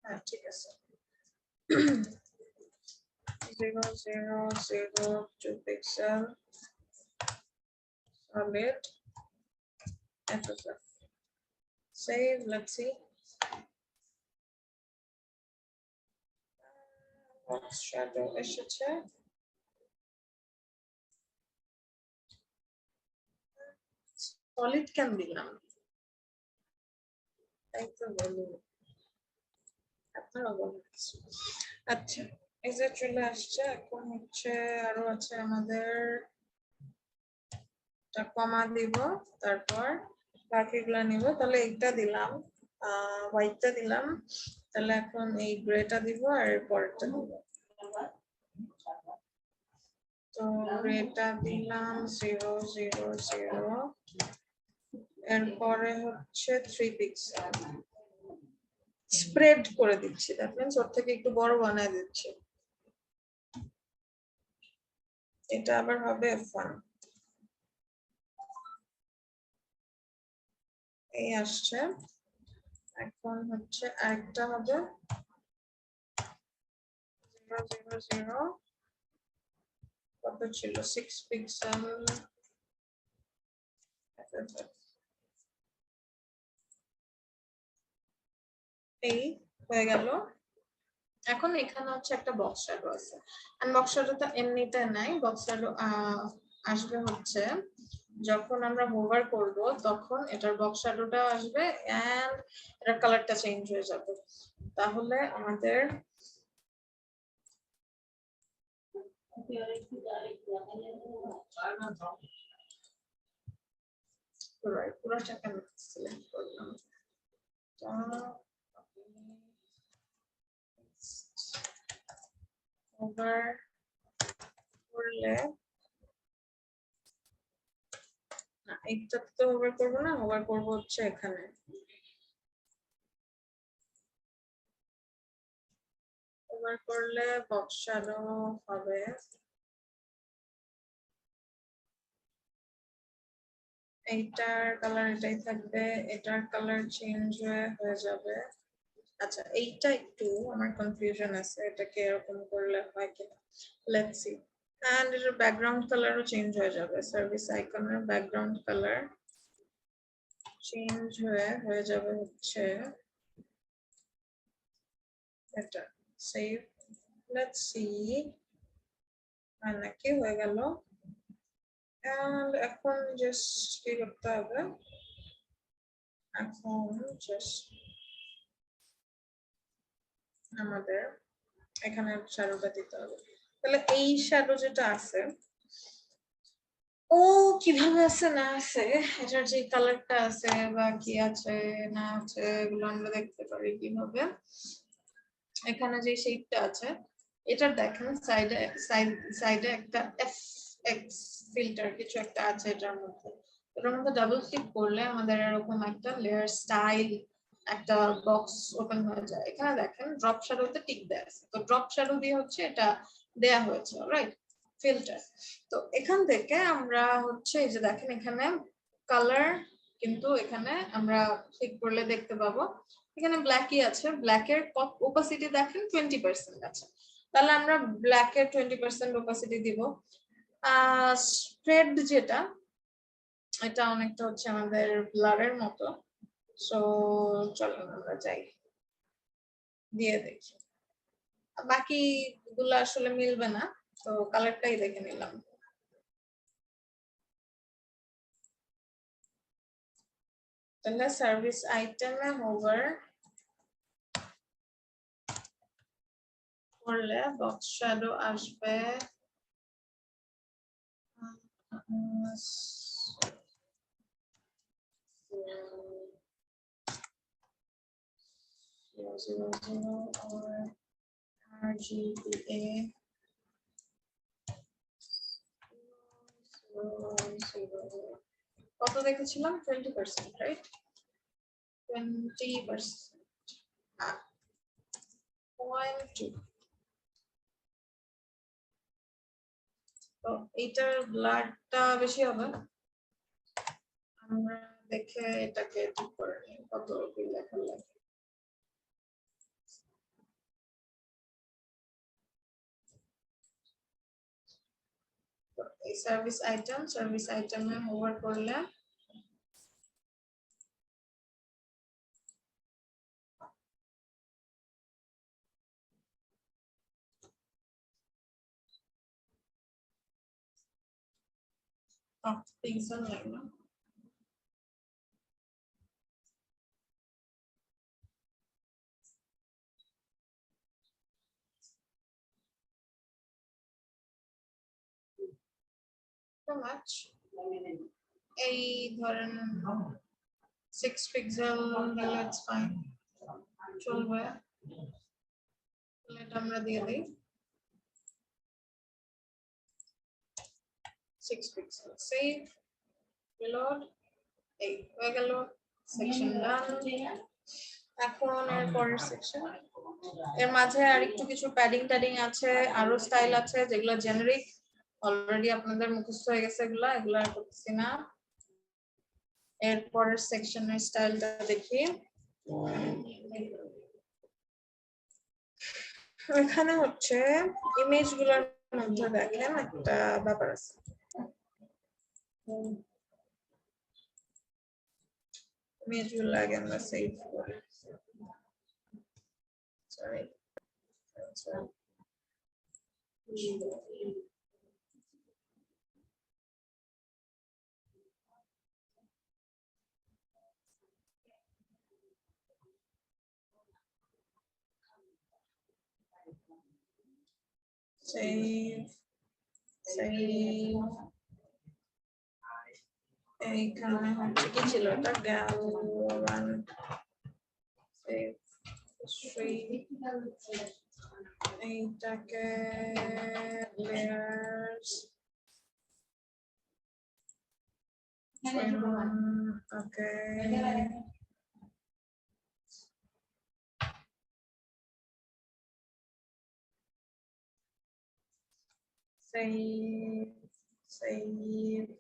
হ্যাঁ ঠিক আছে। 0 0 0 2 pixel, solid, FFF. Save, let's see. Box shadow এসেছে। Solid কেন দিলাম? তাই তো বলি। আপনারা বলুন। আচ্ছা, এই যে চলে আসছে। এখন হচ্ছে আরো আছে আমাদের, কমা দিব, তারপর বাকিগুলা নিব। তাহলে এইটা দিলাম, হোয়াইটটা দিলাম, তাহলে এখন এই গ্রেটা দিব আর পরেরটা দিব। তো গ্রেটা দিলাম 0 0 0, এরপরে হচ্ছে 3 পিক্সেল স্প্রেড করে দিচ্ছি, দ্যাট মিন্স ওর থেকে একটু বড় বানায় দিচ্ছি। এটা আবার হবে F1। এই আসছে। এখন হচ্ছে আরেকটা হবে 0 0 0, কত ছিল 6 পিক্সেল, এই হয়ে গেল। এখন এখানে হচ্ছে একটা বক্স শ্যাডো আছে, এন্ড বক্স শ্যাডোটা এমনিতে নাই, বক্স শ্যাডো আসবে হচ্ছে যখন আমরা হোভার করব তখন এটার বক্স শ্যাডোটা আসবে এন্ড এটার কালারটা চেঞ্জ হয়ে যাবে। তাহলে আমাদের পুরোটাকে আমি সিলেক্ট করলাম, হোভার করলে না, এইটাতে তো হোভার করবো না, হোভার করবো হচ্ছে এখানে। হোভার করলে বক্স শ্যাডো হবে এইটার কালার এটাই থাকবে, এটার কালার চেঞ্জ হয়ে যাবে। আচ্ছা এইটা একটু আমার কনফিউশন আছে, এটাকে এরকম করলে হয় কিনা, লেটস সি। এন্ড এর ব্যাকগ্রাউন্ড কালারও চেঞ্জ হয়ে যাবে, সার্ভিস আইকনের ব্যাকগ্রাউন্ড কালার চেঞ্জ হয়ে যাবে হচ্ছে এটা। সেভ, লেটস সি, নাকি হয়ে গেল। এন্ড এখন জাস্ট কি করতে হবে, এখন জাস্ট আমাদের এখানে শ্যাডোটা দিতে হবে। তাহলে এই শ্যাডো যেটা আছে ও কিভাবে আছে না আছে, এটার যে কালারটা আছে বা কি আছে না আছে এগুলো আমরা দেখতে পারি কিভাবে। এখানে যে শেপটা আছে এটার দেখেন সাইডে একটা এফএক্স ফিল্টার কিছু একটা আছে এটার মধ্যে। এটার মধ্যে ডাবল ক্লিক করলে আমাদের এরকম একটা লেয়ার স্টাইল একটা বক্স ওপেন হয়ে যায়। এখানে দেখেন ড্রপ শ্যাডোতে টিক দেয়া আছে, তো ড্রপ শ্যাডো দিয়ে হচ্ছে এটা দেয়া হয়েছে, রাইট, ফিল্টার। তো এখান থেকে আমরা হচ্ছে এই যে দেখেন এখানে কালার, কিন্তু এখানে আমরা ক্লিক করলে দেখতে পাবো এখানে ব্ল্যাকই আছে, ব্ল্যাকের ওপাসিটি দেখেন 20% আছে, তাহলে আমরা ব্ল্যাকের 20% ওপাসিটি দিব। স্প্রেড যেটা, এটা অনেকটা হচ্ছে আমাদের ব্লারের মতো, সো চলুন আমরা যাই দিয়ে দেখি। বাকি গুলো আসলে মিলবে না, তো কালারটাই দেখে নিলাম। তাহলে সার্ভিস আইটেমে হোভার করলে বক্স শ্যাডো আসবে or RGBA 0, কত দেখেছিলাম 20%, রাইট? 20%, 0.2। তো এইটার ব্লাডটা বেশি হবে, আমরা দেখে এটাকে ঠিক করে নিই কত কি লেখা লাগে। তো এই সার্ভিস আইটেমে হোভার করলে পিক্সেল লাগলো। much এই ধরেন 6 পিক্সেল দিলে ইটস ফাইন, চলবে। এটা আমরা দিয়ে দিই 6 পিক্সেল, সেভ, রিলোড। এই হয়ে গেল সেকশন ডান। এখন এর পরের সেকশন, এর মাঝে আর একটু কিছু প্যাডিং ট্যাডিং আছে, আরো স্টাইল আছে যেগুলো জেনারিক, অলরেডি আপনাদের মুখস্থ হয়ে গেছে, এগুলা আর করতেছি না। এর পরের সেকশনের স্টাইলটা দেখি। এখানে হচ্ছে ইমেজ গুলোর মধ্যে দেখেন একটা ব্যাপার আছে, ইমেজ গুলো আগে আমরা সেভ করি। সরি, save, এইখানে হচ্ছে কি ছিল এটা, গ্যাল1 save history, এইটাকে layers, okay, save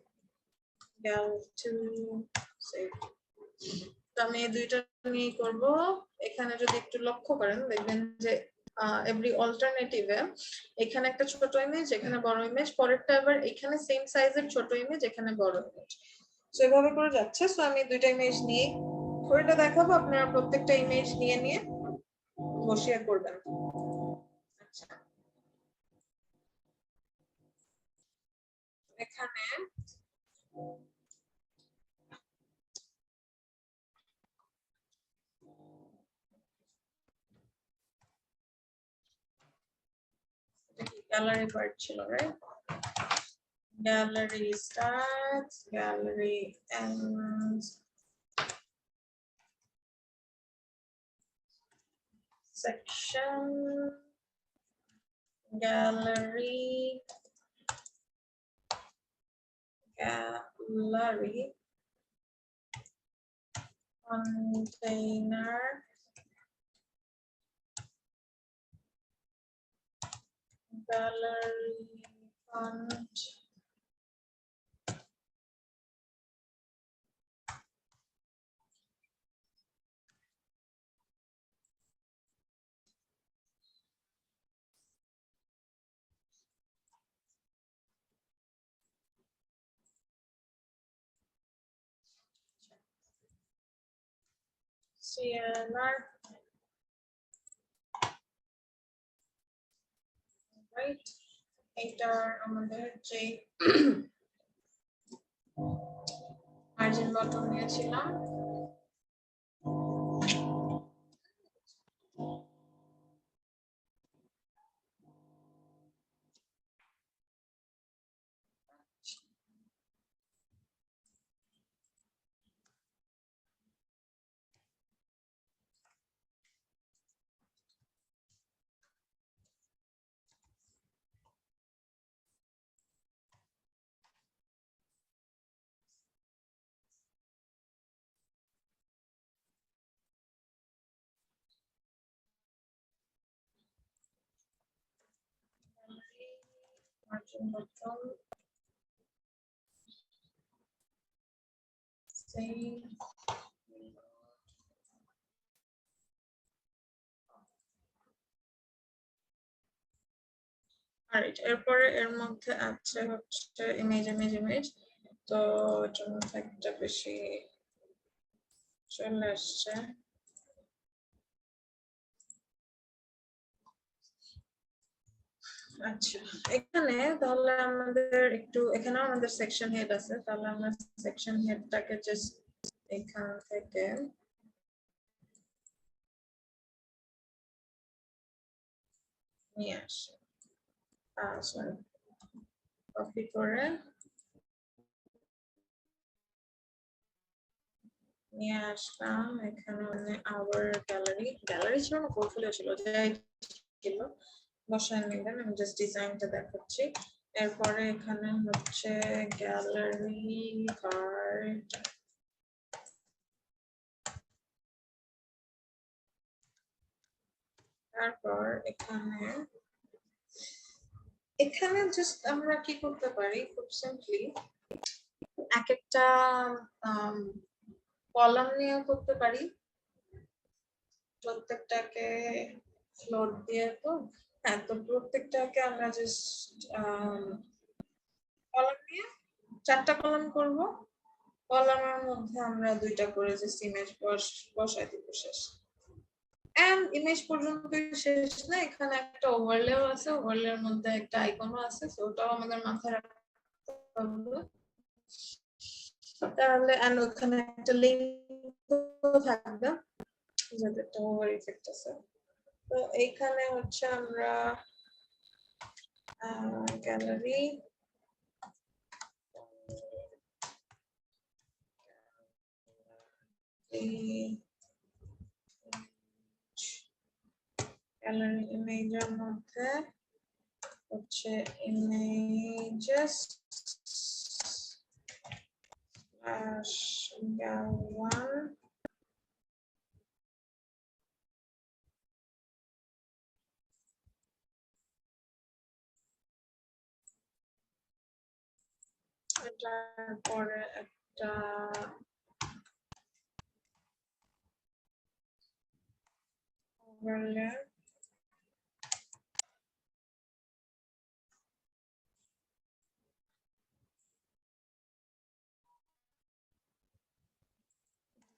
gal2 save। তো আমি এই দুইটা নিয়ে করব। এখানে যদি একটু লক্ষ্য করেন দেখবেন যে এভরি অল্টারনেটিভে এখানে একটা ছোট ইমেজ, এখানে বড় ইমেজ, পরেরটা আবার এখানে সেম সাইজের ছোট ইমেজ, এখানে বড় ইমেজ, সো এভাবে করে যাচ্ছে। সো আমি দুইটা ইমেজ নিয়ে ঘড়িটা দেখাবো, আপনারা প্রত্যেকটা ইমেজ নিয়ে নিয়ে বসিয়ে করবেন। আচ্ছা, এখানে গ্যালারি পার্ট ছিল, right? Gallery starts, gallery ends, section, gallery, container, gallery font, CLR, right? এইটার আমাদের যে মার্জিন বটন নিয়েছিলাম, margin bottom, same. Alright, এরপরে এর মধ্যে আছে হচ্ছে ইমেজ, তো এটার মধ্যে একটা বেশি চলে আসছে। আচ্ছা, এখানে তাহলে আমাদের একটু, এখানেও আমাদের সেকশন হেড আছে, তাহলে আমরা সেকশন হেডটাকে জাস্ট এখান থেকে নিয়ে আসি, সরি, কপি করে নিয়ে আসলাম এখানে, মানে আওয়ার গ্যালারি ছিল না, পোর্টফোলিও ছিল, যাই ছিল বসায় নিবেন। আমি জাস্ট ডিজাইনটা দেখাচ্ছি। এরপরে এখানে হচ্ছে গ্যালারি কার্ড, তারপর এখানে জাস্ট আমরা কি করতে পারি, খুব সিম্পলি এক একটা কলাম নিয়ে করতে পারি, প্রত্যেকটাকে ফ্লোর দিয়ে। তো হ্যাঁ, তো প্রত্যেকটাকে আমরা জাস্ট কলাম নিয়ে 4টা কলাম করব, কলামের মধ্যে আমরা 2টা করে জাস্ট ইমেজ বসাই দিব, শেষ। এন্ড ইমেজ পর্যন্তই শেষ না, এখানে একটা ওভারলেও আছে, ওভারলের মধ্যে একটা আইকনও আছে, সো ওটাও আমাদের মাথায় রাখতে হবে। তাহলে এন্ড ওখানে একটা লিংক থাকবে, যাতে একটা ওভার ইফেক্ট আছে। তো এইখানে হচ্ছে আমরা গ্যালারি গ্যালারি ইমেজের মধ্যে হচ্ছে ইমেজেস gal1 তারপরে একটা ওভারলে,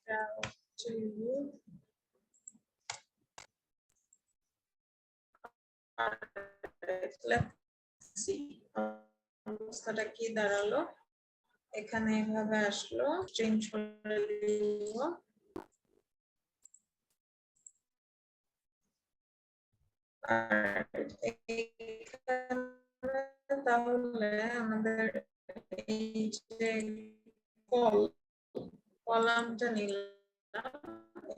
gal2, অবস্থাটা কি দাঁড়ালো, এখানে এভাবে আসলো, চেঞ্জ করে দিব। তাহলে আমাদের এই যে কলামটা নিলাম,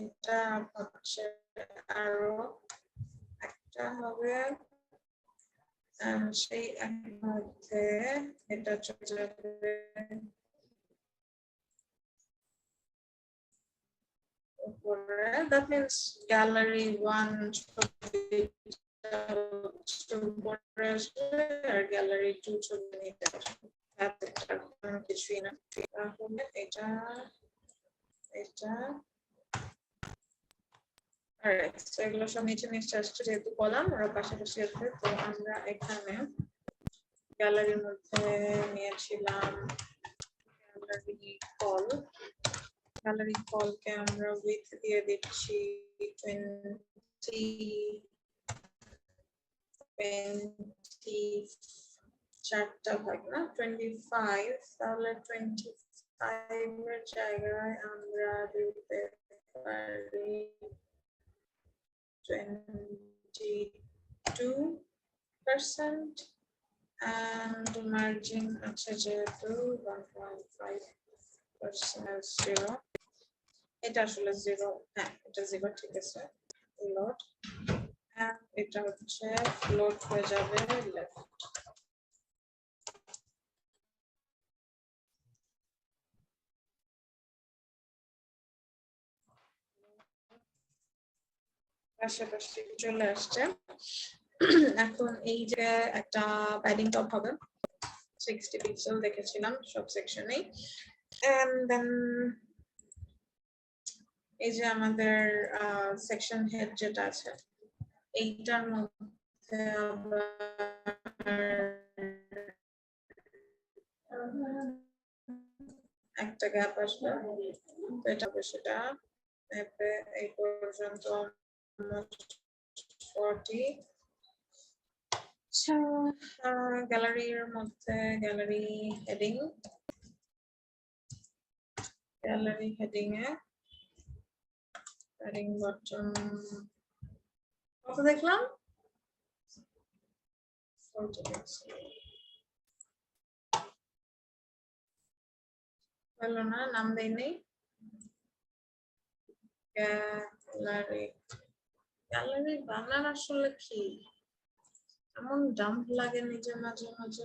এটা হচ্ছে আরো একটা হবে, সেই মধ্যে এটা চলে যাবে উপরে, দ্যাট মিনস গ্যালারি 1 উপরে আসবে আর গ্যালারি 2 ছবি নিতে আসবে, কিছুই না। তাহলে এটা alright, so এগুলো সব নিচে আসছে, যেহেতু কলাম ওরা পাশাপাশি আছে, তো আমরা এখানে গ্যালারির মধ্যে নিয়েছিলাম গ্যালারি কলকে আমরা উইথ দিয়ে দিচ্ছি 4টা ভাগ না, 25, তাহলে 25 এর জায়গায় আমরা দিতে পারি 22%, and margin আছে যেহেতু 1.5% 0, এটা আসলে 0, হ্যাঁ এটা 0, ঠিক আছে, লোড, and এটা হচ্ছে ফ্লোট হয়ে যাবে লেফট। পাশাপাশি চলে আসছে। এখন এই যে একটা প্যাডিং টপ হবে 60 পিক্সেল দেখেছিলাম সব সেকশনেই, এন্ড দেন এই যে আমাদের সেকশন হেড যেটা আছে এইটার মধ্যে একটা গ্যাপ আসবে, তো এটা হবে সেটা এই পর্যন্ত 40। গ্যালারির মধ্যে গ্যালারি হেডিং এ হেডিং বটম কত দেখলাম 40 পিক্সেল হলো না, নাম দেই নেই। গ্যালারি বানান আসলে কি এমন ডাম্প লাগে নিজে মাঝে মাঝে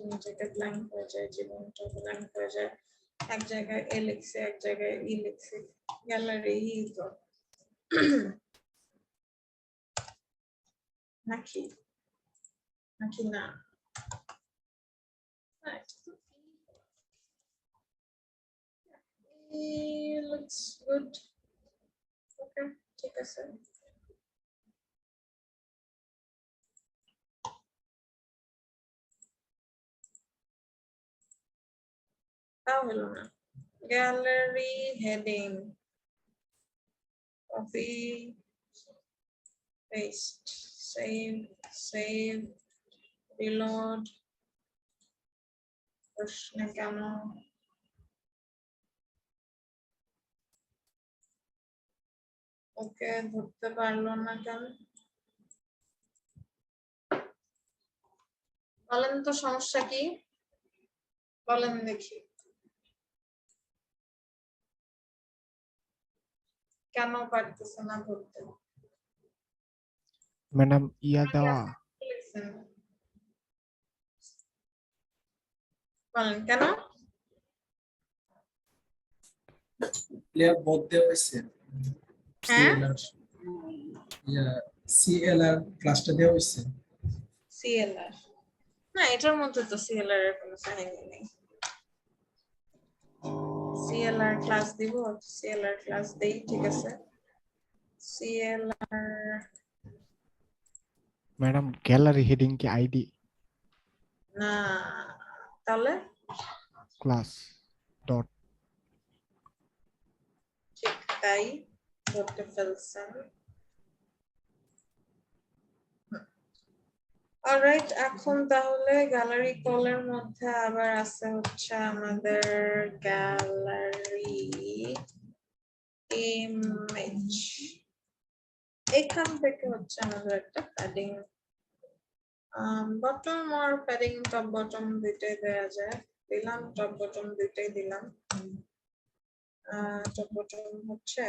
নিজেকে ব্ল্যাঙ্ক হয়ে যায়, জীবনটা ব্ল্যাঙ্ক হয়ে যায়, এক জায়গায় এ লিখছে এক জায়গায় ই লিখছে, গ্যালারি তো নাকি নাকি না looks good. Okay, ঠিক আছে। তাও হলো না। Gallery heading copy paste save reload প্রশ্ন কেন ওকে ধরতে পারলো না কেন বলেন তো, সমস্যা কি বলেন দেখি, কেন পারতেছে না ধরতে? ম্যাডাম ইয়া দেওয়া বলেন কেন? প্লেয়ার বোধ দেওয়া হয়েছে হ্যাঁ সিএলআর ক্লাসটা দেওয়া হয়েছে সিএলআর না, এটার মধ্যে তো সিএলআর এর কোনো কাহিনী নেই। সিএলআর ক্লাস দিব, সিএলআর ক্লাস দেই, ঠিক আছে। সিএলআর ম্যাডাম গ্যালারি হেডিং কি আইডি না, তাহলে ক্লাস ডট ঠিক তাই ধরতে ফেলছেন। অলরাইট, এখন তাহলে গ্যালারি কলের মধ্যে আবার আছে হচ্ছে আমাদের গ্যালারি ইমেজ, এখান থেকে হচ্ছে আমাদের একটা প্যাডিং বটম আর প্যাডিং টপ বটম দুইটাই দেওয়া যায়, দিলাম টপ বটম দুইটাই দিলাম। টপ বটম হচ্ছে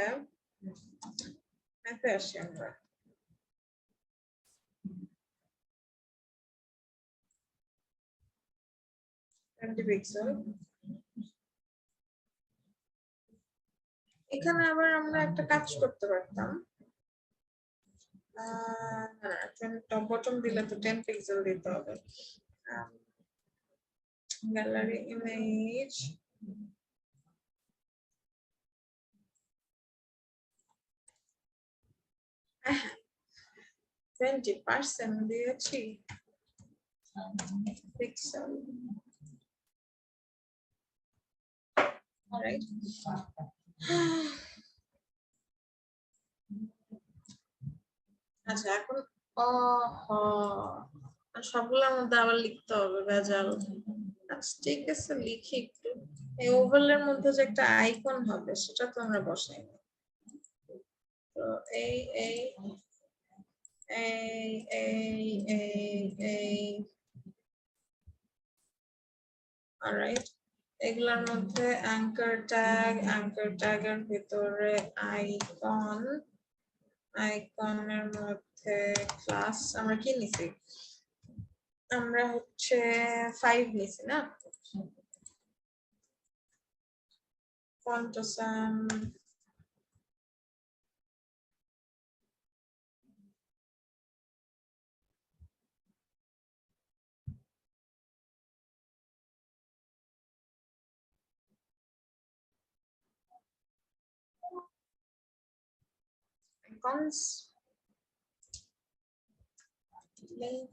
এতে আসি আমরা, পিক্সেল। এখানে আবার আমরা একটা কাজ করতে পারতাম, টপ বটম দিলে তো 10 পিক্সেল দিতে হবে। গ্যালারি ইমেজ হ্যাঁ 20% দিয়েছি পিক্সেল। অলরাইট, আচ্ছা এখন সবগুলোর মধ্যে আবার লিখতে হবে ভেজাল। আচ্ছা ঠিক আছে, লিখি একটু। এই ওভালের মধ্যে যে একটা আইকন হবে সেটা তো আমরা বসাই না, তো এই এই এই এই এই এই অলরাইট, এগুলোর মধ্যে অ্যাঙ্কার ট্যাগের ভিতরে আইকন, আইকনের মধ্যে ক্লাস আমরা কি নিছি, আমরা হচ্ছে 5 নিছি না, ফন্টসাম icons, link,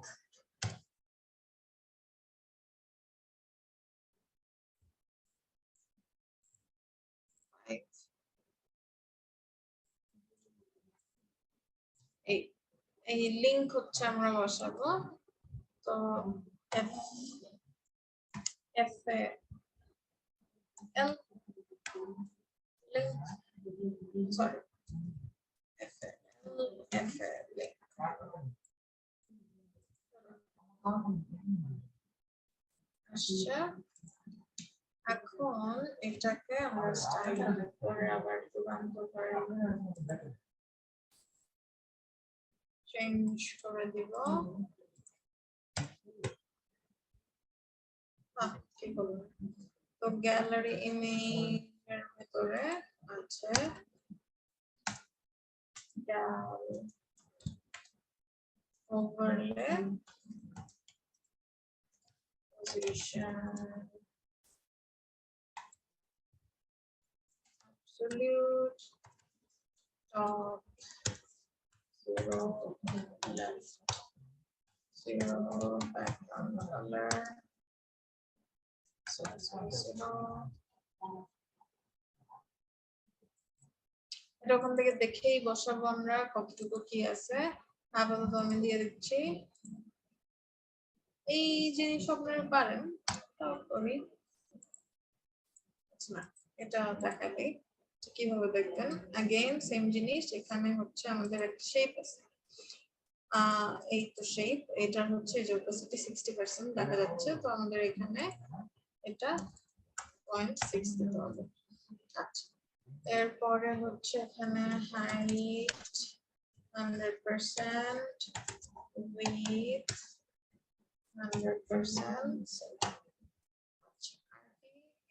এই লিংক হচ্ছে আমরা বসাবো তো f f l link sorry f link আচ্ছা এখন এটাকে আমরা স্টাইল করে আবার তুলন্ত করে চেঞ্জ করে দিব কি বলবো তো গ্যালারি ইমেজের ভিতরে আছে overlay position absolute top 0 left 0 background color so এটা ওখান থেকে দেখেই বসাবো আমরা কতটুকু কি আছে আপাতত আমি দিয়ে দিচ্ছি এই জিনিস আপনারা পারেন তাও করি না এটা দেখাবে কিভাবে দেখবেন अगेन সেম জিনিস এখানে হচ্ছে আমাদের একটা শেপ আছে এই তো শেপ এটা হচ্ছে যে opacity 60% দেখা যাচ্ছে তো আমাদের এখানে এটা 0.6 দিতে হবে আচ্ছা এরপরে হচ্ছে এখানে হাইট 100% width 100%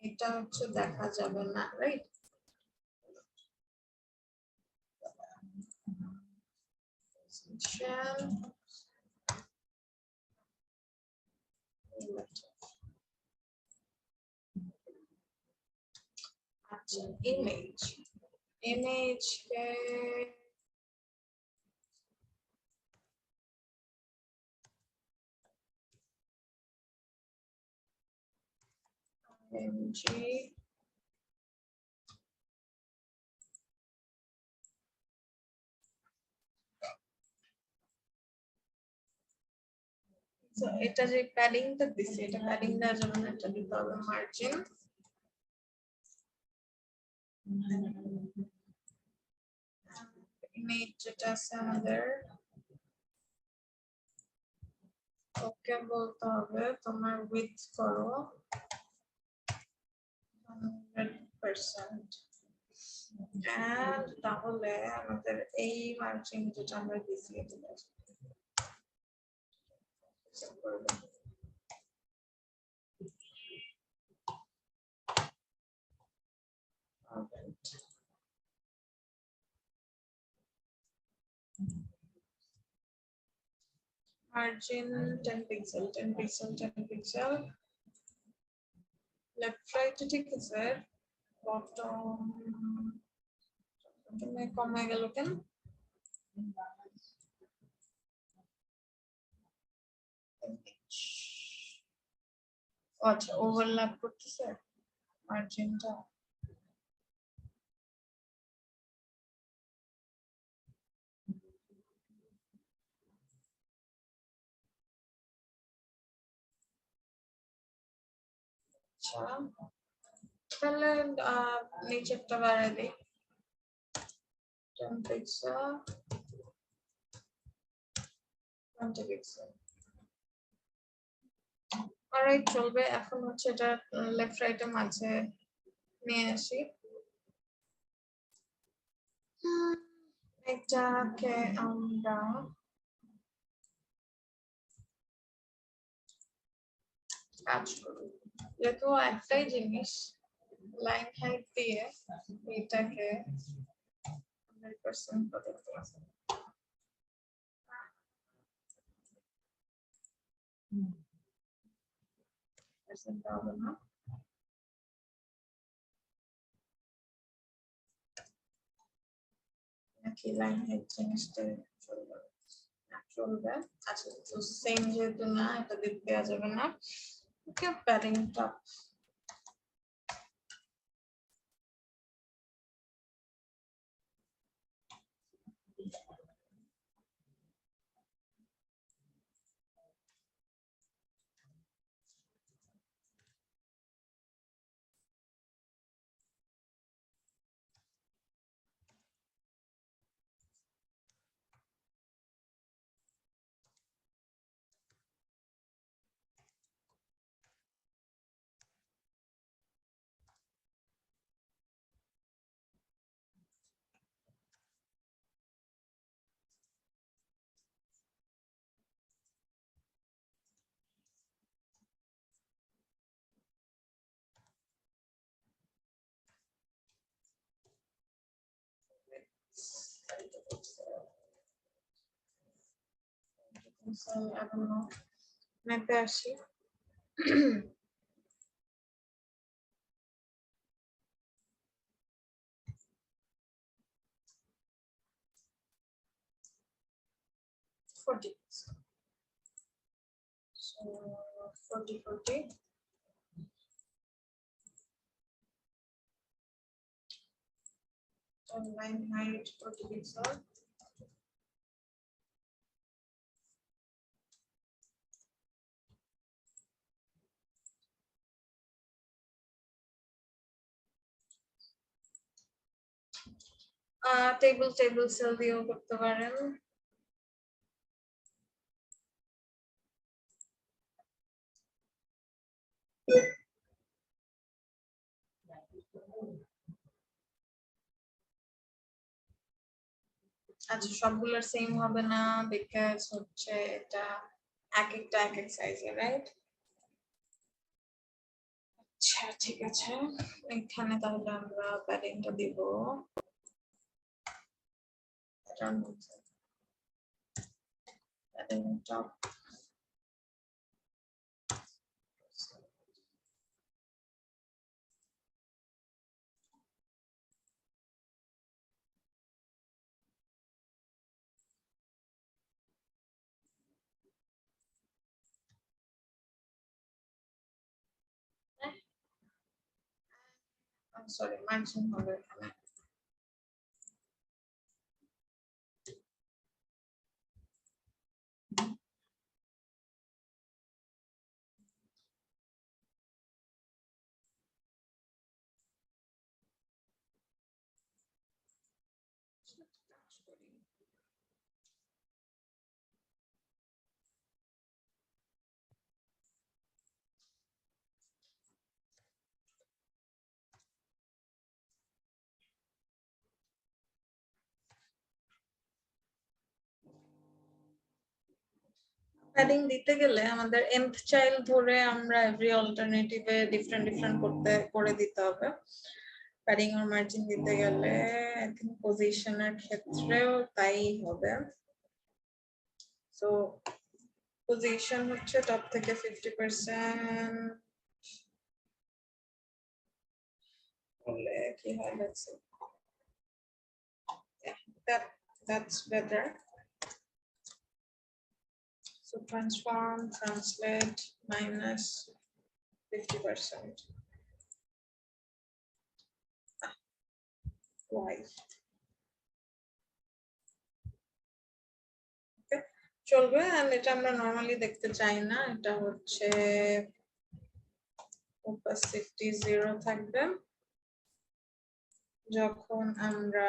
এটা হচ্ছে দেখা যাবে না রাইট আচ্ছা ইমেজ কে img So এটা যে প্যাডিংটা দিছি এটা প্যাডিং দেওয়ার জন্য এটা দিতে হবে মার্জিন ইমেজ যেটা আছে আমাদের ওকে বলতে হবে তোমার উইডথ করো 100% and তাহলে আমাদের এই মার্জিন যেটা আমরা দিছি এটা margin 10 pixel 10 pixel 10 pixel left right ঠিক আছে bottom তুমি কমে গেল কেন আচ্ছা ওভারল্যাপ করতেছে মার্জিনটা আচ্ছা তাহলে নিচেরটা বাড়াই দিই 10 pixel 20 pixel অলরাইট চলবে এখন হচ্ছে এটা লেফট রাইটের মাঝে নিয়ে আসি এটাকে আমরা কাজ করব যেহেতু একটাই জিনিস লাইন হাইট দিয়ে এটাকে 100% করে দিই percent হবে না নাকি লাইন হাইট জিনিসটা চলবে না? চলবে। আচ্ছা, তো সেম যেহেতু না, এটা দেওয়া যাবে না। Okay, padding top. So I don't know. ম্যাপে আসি। So 40. And line height 40 pixel. Table sell দিয়েও করতে পারেন। আচ্ছা, সবগুলোর সেম হবে না, বিকজ হচ্ছে এটা এক একটা এক এক সাইজে, রাইট? আচ্ছা, ঠিক আছে, এখানে তাহলে আমরা প্যাডিংটা দিব। Padding top. সরি, মার্জিন হবে এখানে। প্যাডিং দিতে গেলে আমাদের nth চাইল্ড ধরে আমরা এভরি অল্টারনেটিভে ডিফারেন্ট করে দিতে হবে। প্যাডিং আর মার্জিন দিতে গেলে আই থিংক পজিশনের ক্ষেত্রেও তাই হবে। সো পজিশন হচ্ছে টপ থেকে 50% বলে কি হয়, let's see. Yeah, that's better. So transform, translate, minus 50%. Why? Okay, চলবে। আর এটা আমরা নরমালি দেখতে চাই না, এটা হচ্ছে opacity 0 থাকবে যখন আমরা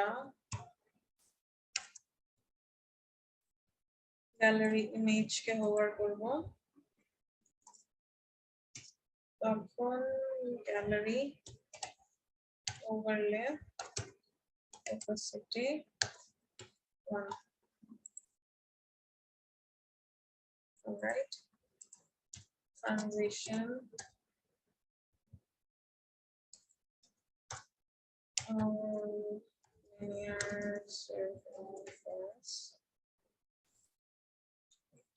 গ্যালারি ইমেজকে হোভার করব, তখন gallery overlay opacity 1. Alright, transition linear surface.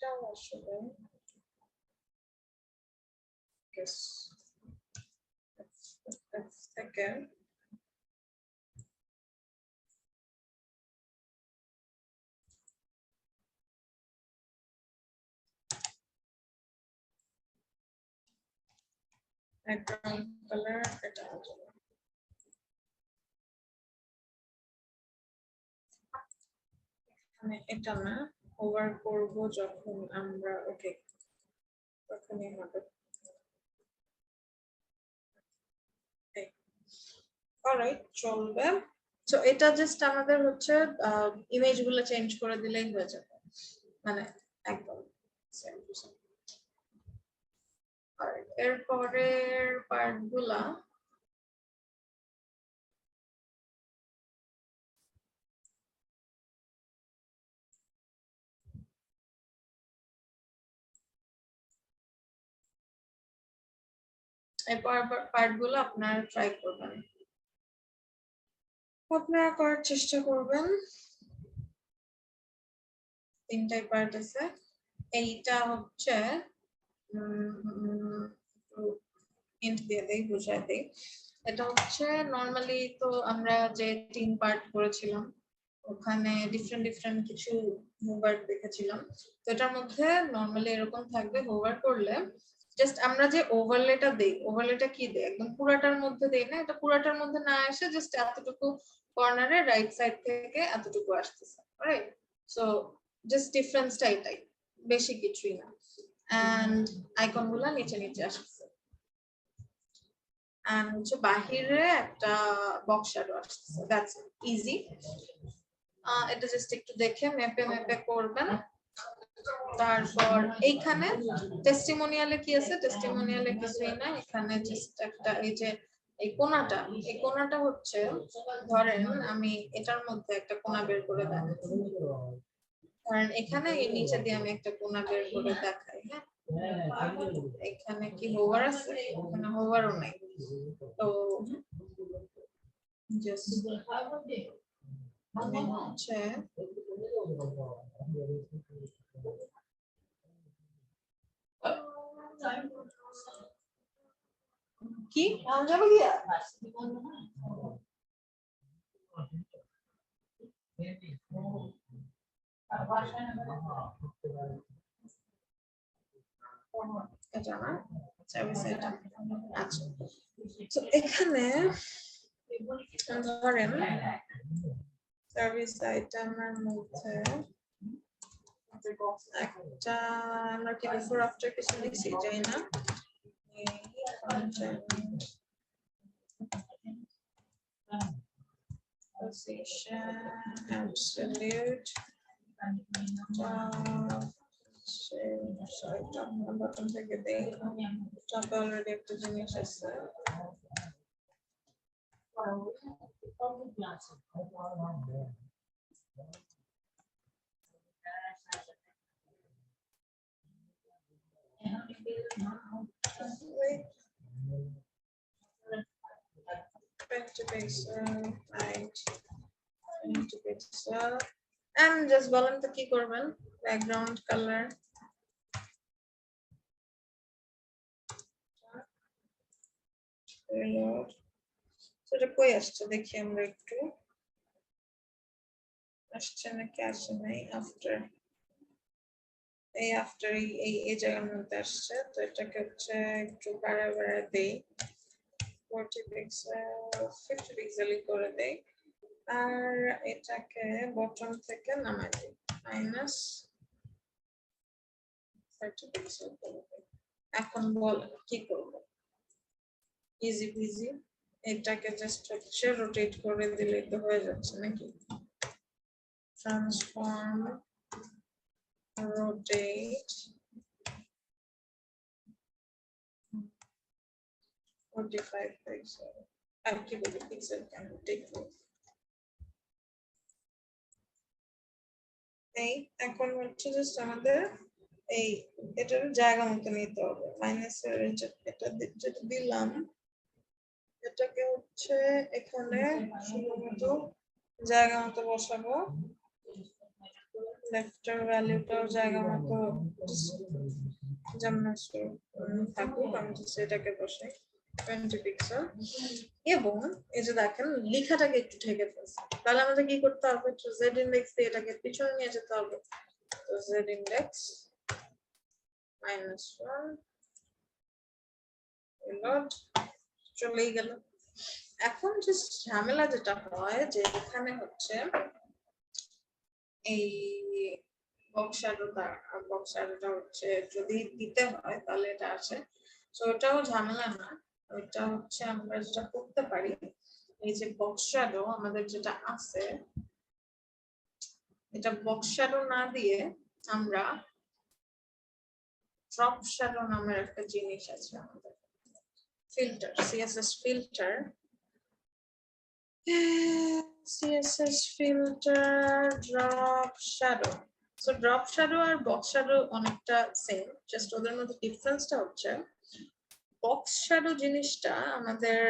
এটা আসলে yes, that's again background colour এটা মানে এটা না ওভার করব যখন আমরা ওকে তখনই হবে অলরাইট চলবে সো এটা জাস্ট আমাদের হচ্ছে ইমেজ গুলো চেঞ্জ করে দিলেই হয়ে যাবে মানে একদম same to same। আর এরপরের পার্ট গুলা এই পার্ট গুলো আপনারা ট্রাই করবেন আপনারা করার চেষ্টা করবেন তিনটাই পার্ট আছে এইটা হচ্ছে হিন্ট দিয়ে দেই বুঝাই দেই এটা হচ্ছে নরমালি তো আমরা যে 3 পার্ট করেছিলাম ওখানে ডিফারেন্ট ডিফারেন্ট কিছু মুভার দেখেছিলাম তো এটার মধ্যে নরমালি এরকম থাকবে হোভার করলে জাস্ট আমরা যে ওভারলেটা দেই ওভারলেটা কি দেই একদম পুরাটার মধ্যে দেই না এটা পুরাটার মধ্যে না এসে জাস্ট এতটুকু কর্নারে রাইট সাইড থেকে এতটুকু আসতেছে রাইট সো জাস্ট ডিফারেন্সটা এটাই বেশি কিছুই না এন্ড আইকন গুলা নিচে নিচে আসছে এন্ড হচ্ছে বাহিরে একটা বক্স শ্যাডো আসছে দ্যাটস ইজি এটা জাস্ট একটু দেখে ম্যাপে ম্যাপে করবেন তারপর এইখানে টেস্টিমোনিয়ালে কি আছে টেস্টিমোনিয়ালে কিছুই না এখানে জাস্ট একটা এই যে এই কোণাটা হচ্ছে ধরেন আমি এটার মধ্যে একটা কোণা বের করে দেখাই কারণ এখানে এই নিচে দিয়ে আমি একটা কোণা বের করে দেখাই হ্যাঁ এখানে কি হোভার আছে এখানে হোভারও নাই তো জাস্ট আমি হচ্ছে কি যাবে গিয়া এটা না সার্ভিস এটা আচ্ছা তো এখানে ধরেন সার্ভিস আইটেমের মধ্যে একটা আমরা কি বিফোর আফটার কিছু লিখছি যাই না position absolute sorry top bottom থেকে দেই top already একটা জিনিস আছে wait 20 pixel height 20 pixel and just বলেন তো কি করবেন background color reload সেটা কই আসছে দেখি আমরা একটু আসছে নাকি আসে নাই after এই after এই জায়গার মধ্যে আসছে তো এটাকে হচ্ছে একটু বাড়ায় দেই 40 পিক্সেল 50 পিক্সেল করে দেই আর এটাকে বটম থেকে নামাই দিই মাইনাস 30 পিক্সেল করে দেই এখন বল কি করব ইজি বিজি এটাকে জাস্ট হচ্ছে রোটেট করে দিলেই তো হয়ে যাচ্ছে নাকি ট্রান্সফর্ম rotate 45 pixel আর কি বলি পিক্সেল কেন টেক এই এখন হচ্ছে জাস্ট আমাদের এই এটার জায়গা মতো নিতে হবে মাইনাসের এটা যেটা দিলাম এটাকে হচ্ছে এখানে শুধুমাত্র জায়গা মতো বসাবো লেফটের ভ্যালুটাও জায়গা মতো যেমন থাকুক আমি সেটাকে বসাই 20 পিক্সেল এবং এই যে দেখেন লেখাটাকে একটু ঢেকে ফেলছে তাহলে আমাদের কি করতে হবে জেড ইন্ডেক্স দিয়ে এটাকে পিছনে নিয়ে যেতে হবে তো জেড ইন্ডেক্স -1 reload, চলেই গেল। এখন যে ঝামেলা যেটা হয় যে এখানে হচ্ছে এই বক্সারটা হচ্ছে যদি দিতে হয় তাহলে এটা আসে, তো ওটাও ঝামেলা না। ওইটা হচ্ছে আমরা যেটা করতে পারি, এই যে বক্স শ্যাডো আমাদের যেটা আছে, এটা বক্স শ্যাডো না দিয়ে আমরা ড্রপ শ্যাডো নামের একটা জিনিস আছে আমাদের, filter, CSS filter, CSS filter drop shadow. So drop shadow আর box shadow অনেকটা সেম, জাস্ট ওদের মধ্যে ডিফারেন্সটা হচ্ছে box shadow জিনিসটা আমাদের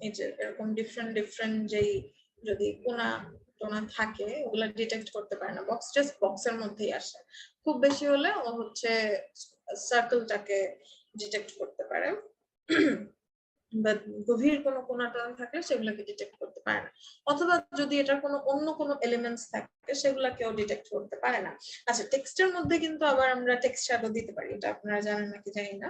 এই যে এরকম ডিফারেন্ট যেই যদি কোনা টোনা থাকে ওগুলা ডিটেক্ট করতে পারে না, বক্স জাস্ট বক্সের মধ্যেই আসে, খুব বেশি হলে ও হচ্ছে সার্কেলটাকে ডিটেক্ট করতে পারে বা গভীর কোনো কোনাটোনা থাকে সেগুলোকে ডিটেক্ট করতে পারে না, অথবা যদি এটা কোনো অন্য কোনো এলিমেন্টস থাকে সেগুলোকেও ডিটেক্ট করতে পারে না। আচ্ছা, টেক্সটের মধ্যে কিন্তু আবার আমরা টেক্সট শ্যাডো দিতে পারি, এটা আপনারা জানেন নাকি জানি না।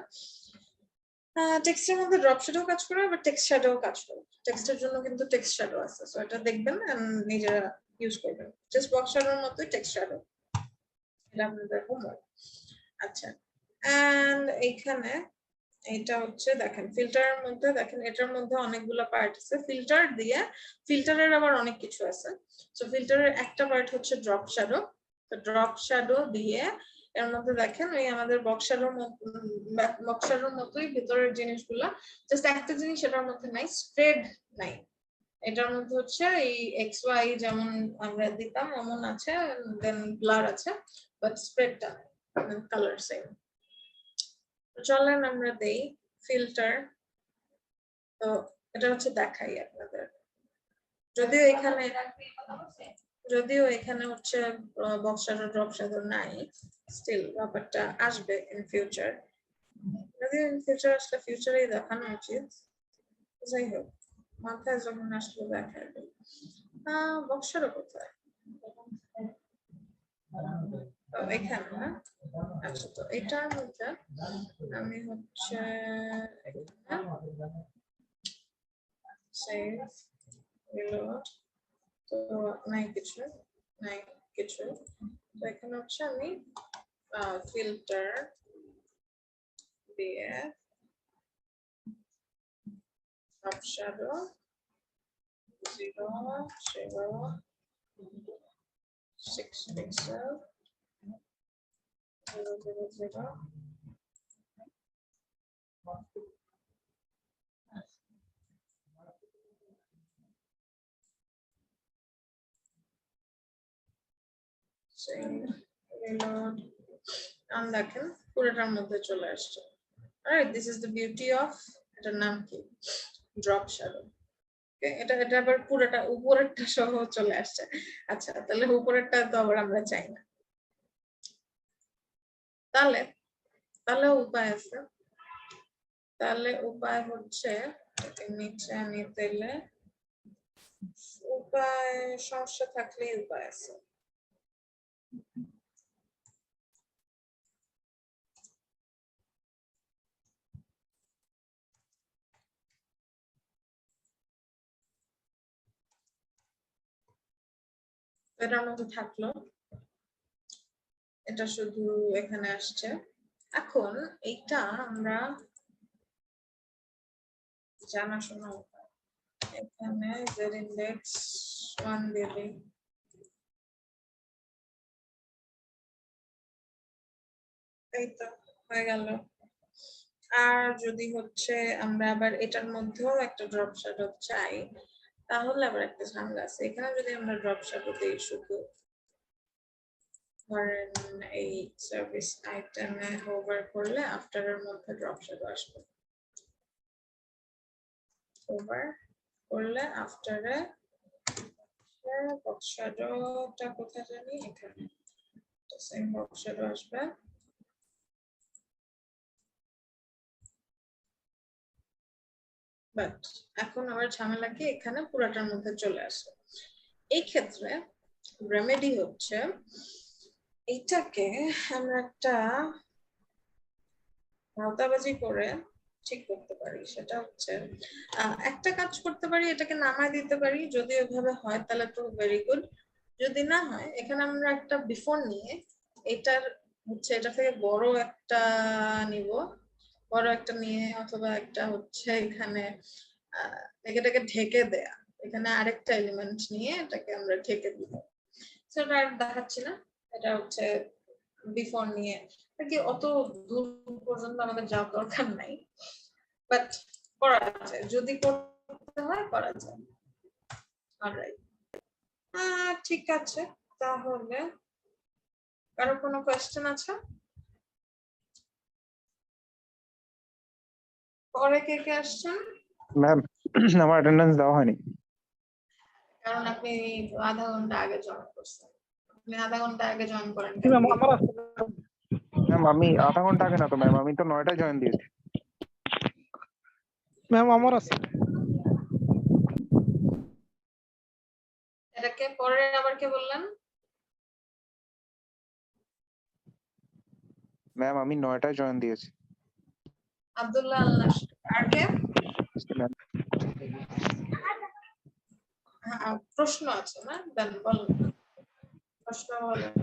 টেক্সটের মধ্যে ড্রপ শ্যাডো কাজ করে, আবার টেক্সট শ্যাডো কাজ করে। টেক্সটের জন্য কিন্তু টেক্সট শ্যাডো আছে, সো এটা দেখবেন এন্ড নিজেরা ইউজ করবেন। জাস্ট বক্স শ্যাডোর মতোই টেক্সট শ্যাডো, এটা আপনাদের হোমওয়ার্ক। আচ্ছা, এন্ড এইখানে এটা হচ্ছে দেখেন ফিল্টারের মধ্যে, দেখেন এটার মধ্যে অনেকগুলো পার্ট আছে। ফিল্টার দিয়ে ফিল্টারের আবার অনেক কিছু আছে। সো ফিল্টারের একটা পার্ট হচ্ছে ড্রপ শ্যাডো। তো ড্রপ শ্যাডো দিয়ে এর মধ্যে দেখেন ওই আমাদের বক্স শ্যাডোর মতোই ভিতরের জিনিসগুলা, জাস্ট একটা জিনিস এটার মধ্যে নাই, স্প্রেড নাই। এটার মধ্যে হচ্ছে এই এক্স ওয়াই যেমন আমরা দিতাম এমন আছে, দেন ব্লার আছে, বাট স্প্রেডটা কালার সেম। চলেন আমরা দেই ফিল্টার, তো এটা হচ্ছে দেখাই আপনাদের, যদিও এখানে হচ্ছে বক্স শ্যাডো ড্রপ শ্যাডো নাই, স্টিল ব্যাপারটা আসবে ইন ফিউচার, যদিও ইন ফিউচার আসলে ফিউচারেই দেখানো উচিত। যাই হোক, মাথায় যখন আসলে দেখাবে। বক্স শ্যাডো কোথায়? এখানে না? আচ্ছা, তো এটার মধ্যে আমি হচ্ছে সেভ রিলোড, তো নাই কিছু, তো এখানে হচ্ছে আমি ফিল্টার দিয়ে drop shadow 0.6 pixel 0.0 reload, and দেখেন পুরোটার মধ্যে চলে আসছে। Alright, this is the beauty of, এটার নাম কি, ড্রপ শ্যাডো। এটা আবার পুরোটা উপরেরটা সহ চলে আসছে। আচ্ছা, তাহলে উপরেরটা তো আবার আমরা চাই না, তাহলে উপায় আছে, তাহলে উপায় হচ্ছে নিচে নিতে এলে উপায়, সমস্যা থাকলেই উপায় আছে। এটার মধ্যে থাকলো, এটা শুধু এখানে আসছে। এখন এইটা আমরা জানাশোনা উপায়, এখানে z index 1 দিয়ে দিই, এই তো হয়ে গেল। আর যদি হচ্ছে আমরা আবার এটার মধ্যেও একটা ড্রপ শ্যাডো চাই, তাহলে আবার একটা ঝামেলা আছে। এখানে যদি আমরা ড্রপ শ্যাডো দিই শুধু, ধরেন এই সার্ভিস আইটেমে হোভার করলে আফটারের মধ্যে ড্রপ শ্যাডো আসবে, হোভার করলে আফটারে বক্স শ্যাডোটা কোথায় জানি, এখানে সেম বক্স শ্যাডো আসবে। বাট এখন আবার ঝামেলা কি, এখানে পুরাটার মধ্যে চলে আসে। এই ক্ষেত্রে রেমেডি হচ্ছে এইটাকে আমরা একটা ভাওতাবাজি করে ঠিক করতে পারি সেটা হচ্ছে একটা কাজ করতে পারি, এটাকে নামায় দিতে পারি। যদি ওইভাবে হয় তাহলে তো ভেরি গুড। যদি না হয় এখানে আমরা একটা বিফোর নিয়ে এটার হচ্ছে এটা থেকে বড় একটা নিব, বড় একটা নিয়ে অথবা একটা হচ্ছে এখানে এটাকে ঢেকে দেয়া, এখানে আরেকটা এলিমেন্ট নিয়ে এটাকে আমরা ঢেকে দিব। সেটা আর দেখাচ্ছি না, এটা হচ্ছে বিফোর নিয়ে আর কি। অত দূর পর্যন্ত আমাদের যাওয়ার দরকার নাই, বাট করা যায়, যদি করতে হয় করা যায়। অলরাইট, ঠিক আছে। তাহলে কারো কোনো কোয়েশ্চেন আছে? পরে কে কে আসছেন? ম্যাম আমার অ্যাটেন্ডেন্স দেওয়া হয়নি। কারণ আপনি আধা ঘন্টা আগে জয়েন করছেন। আপনি আধা ঘন্টা আগে জয়েন করেন জি ম্যাম, আমার আছে। ম্যাম আমি আধা ঘন্টা আগে না তো ম্যাম, আমি তো 9টায় জয়েন দিয়েছি। ম্যাম আমার আছে। এটাকে পরে আবার কে বললেন? ম্যাম আমি 9টায় জয়েন দিয়েছি। আব্দুল্লাহ আল নাসির। আর কে? প্রশ্ন আছে না? দেন বলেন, প্রশ্ন বলেন।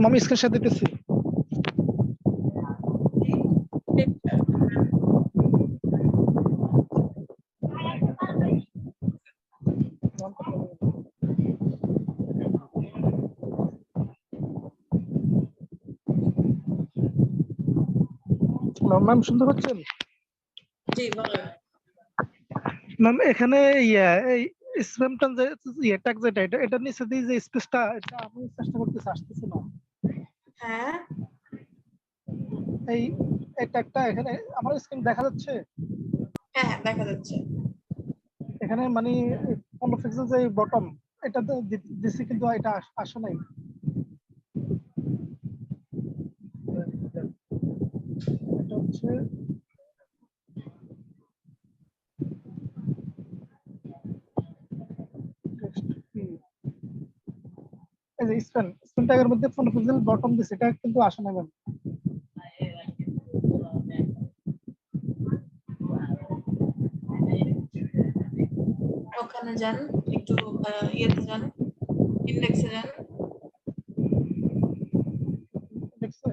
আমি স্ক্রিনশট দিতেছি। ম্যাম শুনতে পাচ্ছেন? জি বলেন। ম্যাম এখানে এই স্প্যামটা যে ট্যাগ যেটা এটা নিচে দিয়ে যে স্পেসটা, এটা আমি চেষ্টা করতেছি, আসতেছে না। হ্যাঁ এই ট্যাগটা এখানে আমার স্ক্রিন দেখা যাচ্ছে। হ্যাঁ দেখা যাচ্ছে। এখানে মানে 15 পিক্সেল যে বটম, এটা দিছি কিন্তু এটা আসে নাই। এটা হচ্ছে এই যে স্প্যান ট্যাগের মধ্যে 15 পিক্সেল বটম দিছি, এটা কিন্তু আসে না ম্যাম। ওখানে যান, একটু ইয়েতে যান, ইন্ডেক্সে যান। দেখছে?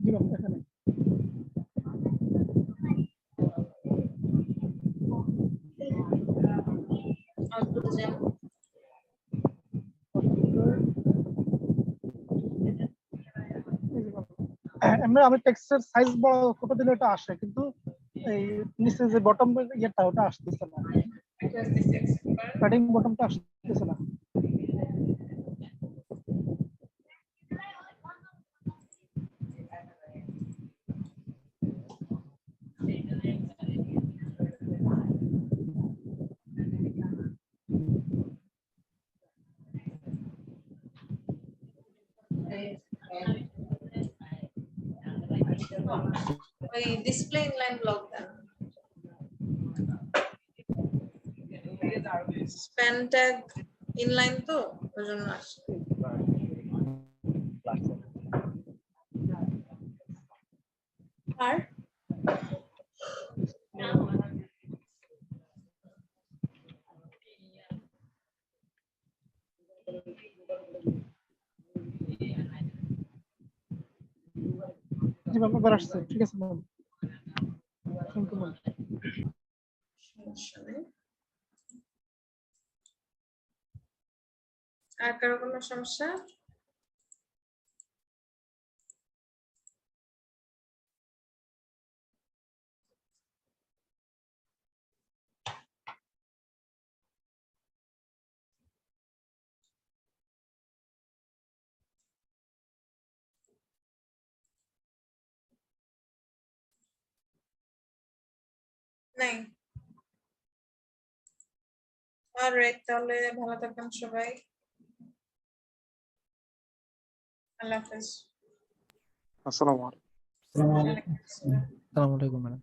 জি ম্যাম এখানে। আউটপুটে যান। এমনি আমি টেক্সটের সাইজ বড় ছোট দিলে এটা আসে, কিন্তু এই নিচে যে বটম ইয়েটা ওটা আসতেছে না, Just this accept করেন। প্যাডিং বটমটা আসতেছে না। ওই ডিসপ্লে ইনলাইন ব্লক দেন। স্প্যান ট্যাগ ইনলাইন তো ওই জন্য আসে। আর জি ম্যাম এবার আসছে, ঠিক আছে ম্যাম। Thank you ma'am. সমস্যা নেই। আর কারো কোনো সমস্যা? নাই। অলরাইট, তাহলে ভালো থাকবেন সবাই। আল্লাহ হাফেজ। আসসালামু আলাইকুম। ওয়ালাইকুম আসসালাম। আসসালামু আলাইকুম ম্যাডাম।